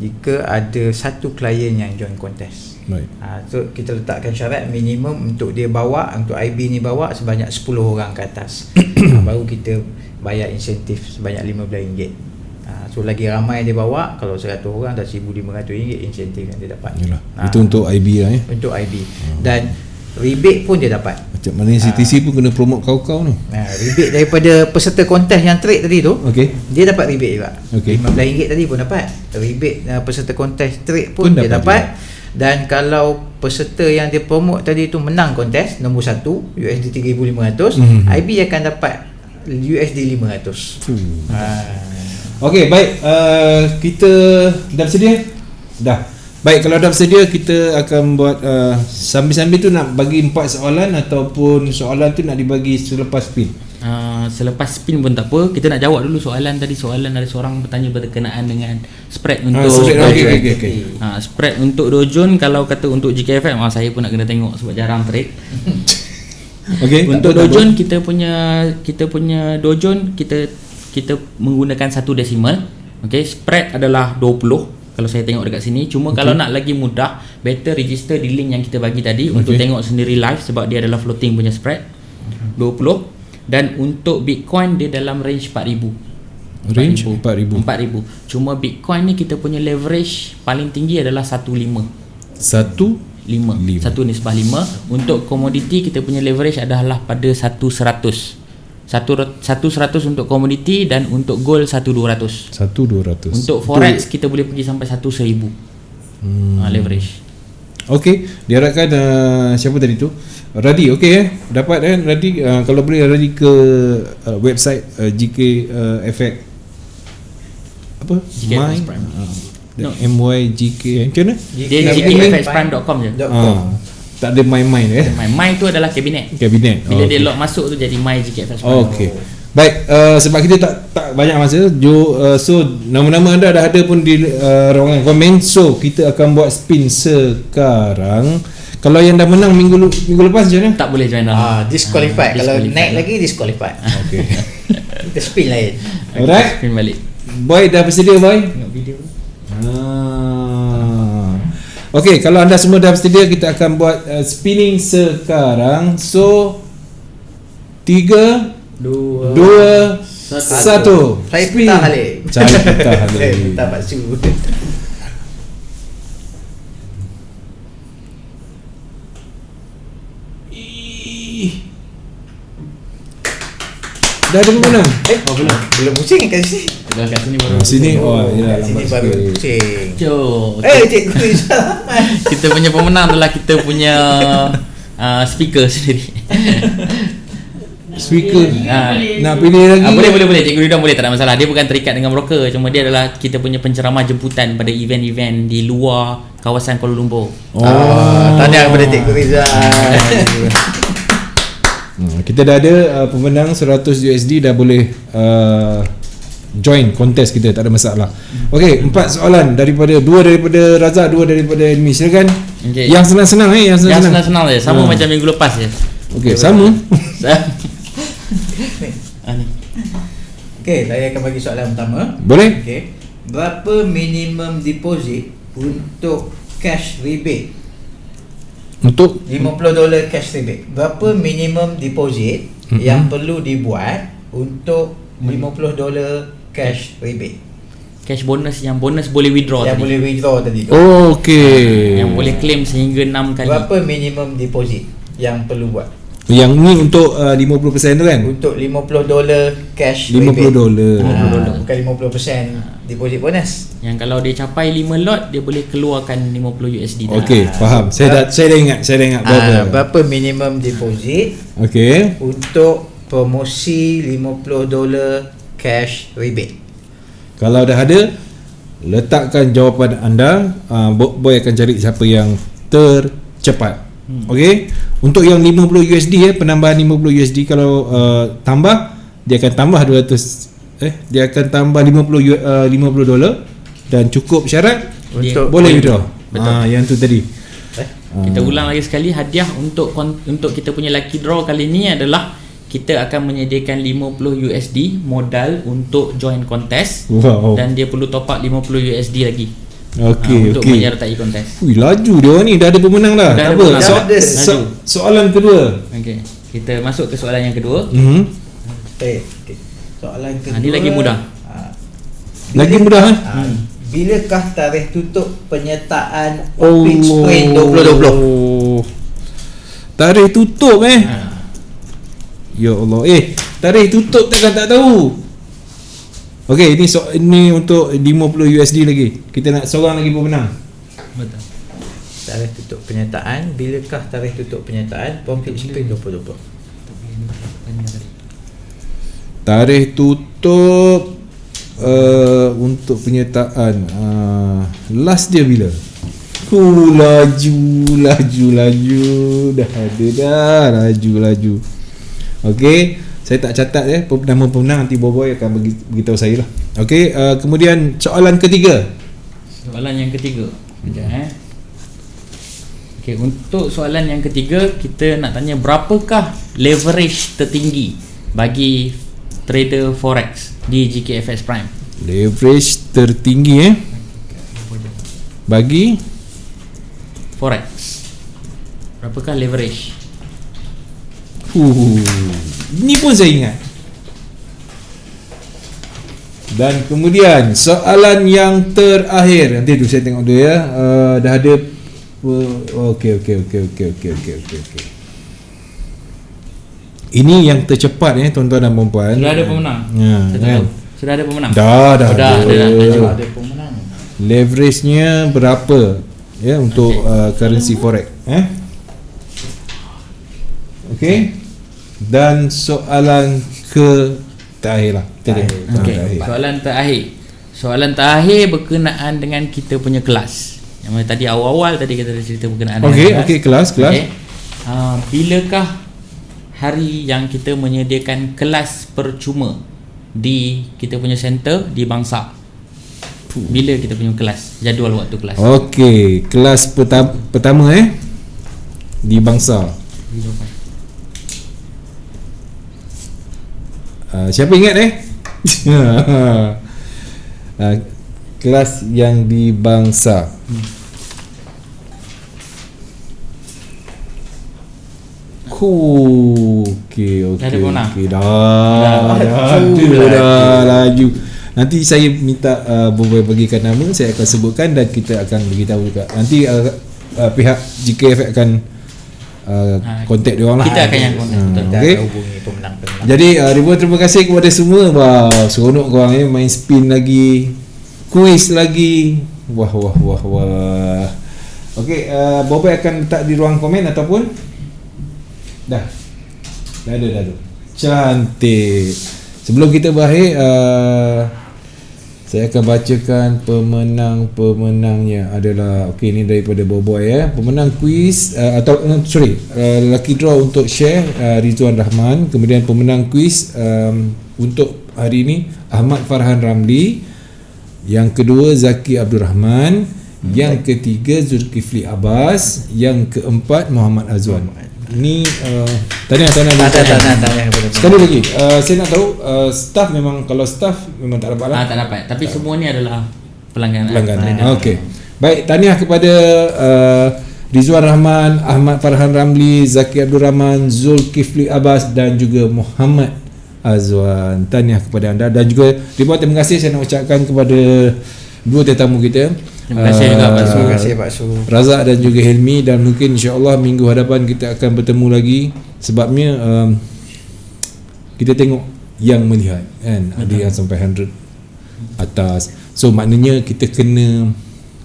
jika ada satu klien yang join kontes. Baik. So kita letakkan syarat minimum untuk dia bawa, untuk IB ni bawa sebanyak 10 orang ke atas. Baru kita bayar insentif sebanyak RM15. So lagi ramai dia bawa, kalau 100 orang dah RM1,500 insentif yang dia dapat. Yalah. Itu untuk IB lah ya. Untuk IB. Dan rebate pun dia dapat. Macam mana CTC pun kena promote kau-kau ni. Rebate daripada peserta kontes yang trade tadi tu, dia dapat rebate juga. RM15 tadi pun dapat. Rebate peserta kontes trade pun dia dapat. Dan kalau peserta yang dia promote tadi tu menang kontes nombor 1 USD 3,500, IB akan dapat USD 500. Okey, baik. Kita dah bersedia? Dah. Baik, kalau dah bersedia kita akan buat sambil-sambil tu nak bagi 4 soalan ataupun soalan tu nak dibagi selepas spin. Selepas spin pun tak apa. Kita nak jawab dulu soalan tadi. Soalan ada seorang bertanya berkenaan dengan spread untuk okay. Spread untuk Dojun. Kalau kata untuk GKFM, saya pun nak kena tengok sebab jarang trade. Untuk Dojun kita punya Dojun kita menggunakan 1 desimal. Spread adalah 20 kalau saya tengok dekat sini. Cuma kalau nak lagi mudah, better register di link yang kita bagi tadi untuk tengok sendiri live sebab dia adalah floating punya spread 20. Dan untuk Bitcoin dia dalam range 4,000. Range 4,000. Cuma Bitcoin ni kita punya leverage paling tinggi adalah 1.5. 1.5 nisbah 5. Untuk komoditi kita punya leverage adalah pada 1.100. 1.100 untuk komoditi dan untuk gold 1.200. Untuk forex kita boleh pergi sampai 1.1000 leverage. Okey, diharapkan siapa tadi tu? Radi, dapat kan Radi? Kalau boleh Radi ke website GK Effect apa? MYGK macam mana? Dia GKFXprime.com je. Tak ada my My tu adalah kabinet. Bila dia lock masuk tu jadi my GKFX. Okey. Baik, sebab kita tak banyak masa, so nama-nama anda dah ada pun di ruangan komen. So kita akan buat spin sekarang. Kalau yang dah menang minggu lepas macam mana? Tak boleh join dah. Disqualified. Kalau naik lagi disqualified. Okey. Kita spin lain. Alright. Spin balik. Boy dah bersedia boy? Tengok video. Okey, kalau anda semua dah bersedia, kita akan buat spinning sekarang. So 3 2 1. Saya putah Halil. Saya putah paksu. Dah ada pemenang? Belum pusing kat sini. Kat sini baru. Sini sini baru pusing. Cikgu Rizal. Kita punya pemenang adalah kita punya speaker sendiri. Speaker nak pilih lagi? Boleh. Cikgu Ridwan boleh, tak ada masalah. Dia bukan terikat dengan broker. Cuma dia adalah kita punya penceramah jemputan pada event-event di luar kawasan Kuala Lumpur. Tahniah kepada Cikgu Rizal. Kita dah ada pemenang 100 USD, dah boleh join kontes kita, tak ada masalah. Okey, 4 soalan daripada 2 daripada Razak, 2 daripada Elmi. Silakan. Yang senang-senang yang senang-senang je. Sama macam minggu lepas je. Okey, sama. Okey, saya akan bagi soalan pertama. Boleh? Okey. Berapa minimum deposit untuk cash rebate? Untuk $50 cash rebate. Berapa minimum deposit yang perlu dibuat untuk $50 cash rebate? Cash bonus, yang bonus boleh withdraw yang tadi. Boleh withdraw tadi tu. Okey. Yang boleh claim sehingga 6 kali. Berapa minimum deposit yang perlu buat? Yang ni untuk 50% tu kan? Untuk $50 cash $50. Bukan 50% deposit bonus. Yang kalau dia capai 5 lot, dia boleh keluarkan 50 USD. Okey, faham. Saya dah ingat berapa minimum deposit untuk promosi $50 cash rebate. Kalau dah ada, letakkan jawapan anda. Boy akan cari siapa yang tercepat. Okey, untuk yang 50 USD penambahan 50 USD, kalau tambah dia akan tambah 200 dia akan tambah $50 dan cukup syarat Untuk boleh withdraw. Betul. Yang tu tadi. Kita ulang lagi sekali, hadiah untuk kita punya lucky draw kali ni adalah kita akan menyediakan 50 USD modal untuk join kontes. Wow. Dan dia perlu top up 50 USD lagi. Okey, untuk okey. menyertai kontes. Ui, laju dia orang ni, dah ada pemenang dah. Dah Tak ada apa. pemenang. Dah ada. Soalan kedua. Okey, kita masuk ke soalan yang kedua. Okay. Soalan kedua. Ni lagi mudah. Lagi mudah Bilakah tarikh tutup penyertaan Olympic Spring 2020? Tarikh tutup Ya Allah. Tarikh tutup takkan tak tahu. Okey, ini untuk 50 USD lagi. Kita nak seorang lagi pemenang. Betul. Tarikh tutup penyertaan, bilakah tarikh tutup penyertaan Olympic Spring 2020? Tarikh tutup untuk penyertaan last dia bila? Laju dah ada dah, laju. Okey, saya tak catat nama pemenang, nanti Boboy akan beritahu saya lah. Okey, kemudian soalan ketiga. Okey, untuk soalan yang ketiga kita nak tanya berapakah leverage tertinggi bagi trader forex di GKFX Prime? Leverage tertinggi bagi forex. Berapakah leverage? Ini pun saya ingat. Dan kemudian soalan yang terakhir. Nanti tu saya tengok dulu ya. Dah ada okey. Ini yang tercepat tuan-tuan dan puan-puan. Sudah ada pemenang. Kan? Sudah ada pemenang. Dah ada pemenang. Leverage-nya berapa untuk currency forex? Okey. Dan soalan terakhir lah. Okey. Soalan terakhir berkenaan dengan kita punya kelas. Yang tadi awal-awal tadi kita dah cerita berkenaan dengan kelas. Okay. Bilakah hari yang kita menyediakan kelas percuma di kita punya center di Bangsa? Bila kita punya kelas, jadual waktu kelas? Okey, kelas pertama di Bangsa. Siapa ingat kelas yang di Bangsa. Okey. Dah laju. Nanti saya minta Boboy bagikan nama, saya akan sebutkan dan kita akan beritahu juga. Nanti pihak GKFX akan kontak dia orang lah. Kita akan yang kontak. Okay. Hubungi pemenang. Jadi ribuan terima kasih kepada semua. Wah, seronok korang main spin lagi, kuis lagi. Wah. Okey, Boboy akan letak di ruang komen ataupun dah ada. Cantik. Sebelum kita berakhir, saya akan bacakan pemenangnya adalah ini daripada Boboy pemenang kuis lucky draw untuk share Rizwan Rahman. Kemudian pemenang kuis untuk hari ini Ahmad Farhan Ramli. Yang kedua Zaki Abdul Rahman. Yang ketiga Zulkifli Abbas. Yang keempat Muhammad Azwan. Ini tanya sekali lagi. Saya nak tahu staff memang, kalau staff memang tak dapat lah. Tak dapat. Tapi semua ni adalah pelanggan. Okey. Baik, tahniah kepada Rizwan Rahman, Ahmad Farhan Ramli, Zaki Abdul Rahman, Zulkifli Abbas dan juga Muhammad Azwan. Tahniah kepada anda dan juga terima kasih saya nak ucapkan kepada dua tetamu kita. Terima kasih juga Pak Su. Razak dan juga Helmi, dan mungkin insya-Allah minggu hadapan kita akan bertemu lagi sebabnya kita tengok yang melihat kan. Betul. Ada yang sampai 100 atas. So maknanya kita kena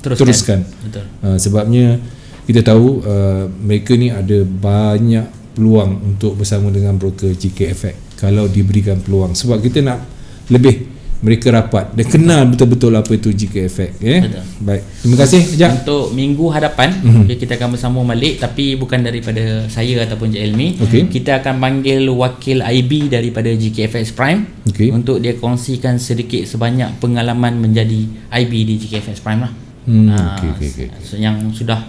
teruskan. Betul. Sebabnya kita tahu mereka ni ada banyak peluang untuk bersama dengan broker GKFX kalau diberikan peluang, sebab kita nak lebih mereka rapat dan kenal betul-betul apa itu GK Effect. Betul. Baik, terima kasih Jack. Untuk minggu hadapan kita akan bersambung balik, tapi bukan daripada saya ataupun Encik Elmi. Kita akan panggil wakil IB daripada GKFX Prime untuk dia kongsikan sedikit sebanyak pengalaman menjadi IB di GKFX Prime lah. Yang sudah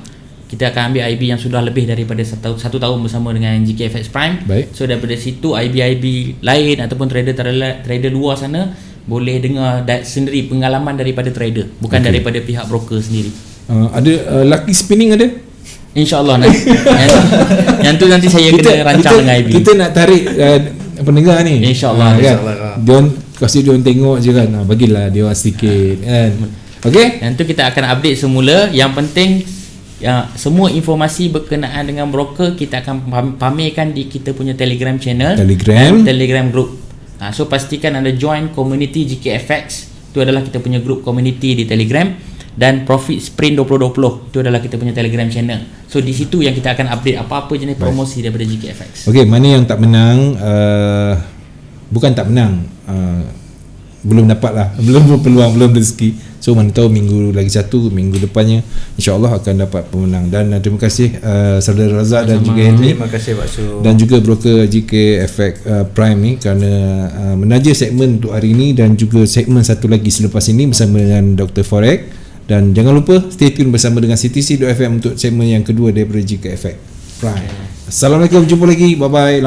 kita akan ambil IB yang sudah lebih daripada satu tahun bersama dengan GKFX Prime. Baik. So daripada situ IB lain ataupun trader luar sana boleh dengar sendiri pengalaman daripada trader, bukan daripada pihak broker sendiri. Ada lucky spinning ada? InsyaAllah nanti. yang tu nanti saya kena rancang dengan IB. Kita nak tarik pendengar ni. InsyaAllah. Kan? Diorang kasih diorang tengok je kan. Bagilah dia sedikit kan. Okey? Yang tu kita akan update semula. Yang penting semua informasi berkenaan dengan broker kita akan pamerkan di kita punya Telegram channel, Telegram group. So pastikan anda join community GKFX. Itu adalah kita punya group community di Telegram. Dan Profit Sprint 2020 itu adalah kita punya Telegram channel. So di situ yang kita akan update apa-apa jenis promosi daripada GKFX. Okey, mana yang tak menang, bukan tak menang, belum dapat lah, belum berpeluang, belum rezeki. So mana tahu minggu lagi satu, minggu depannya insya-Allah akan dapat pemenang. Dan terima kasih Saudara Razak dan juga Henry. Terima kasih Pak Su. Dan juga broker GKFX Prime ni kerana menaja segmen untuk hari ini dan juga segmen satu lagi selepas ini bersama dengan Dr. Forex. Dan jangan lupa stay tune bersama dengan CTC.FM untuk segmen yang kedua daripada GKFX Prime. Assalamualaikum, jumpa lagi, bye bye.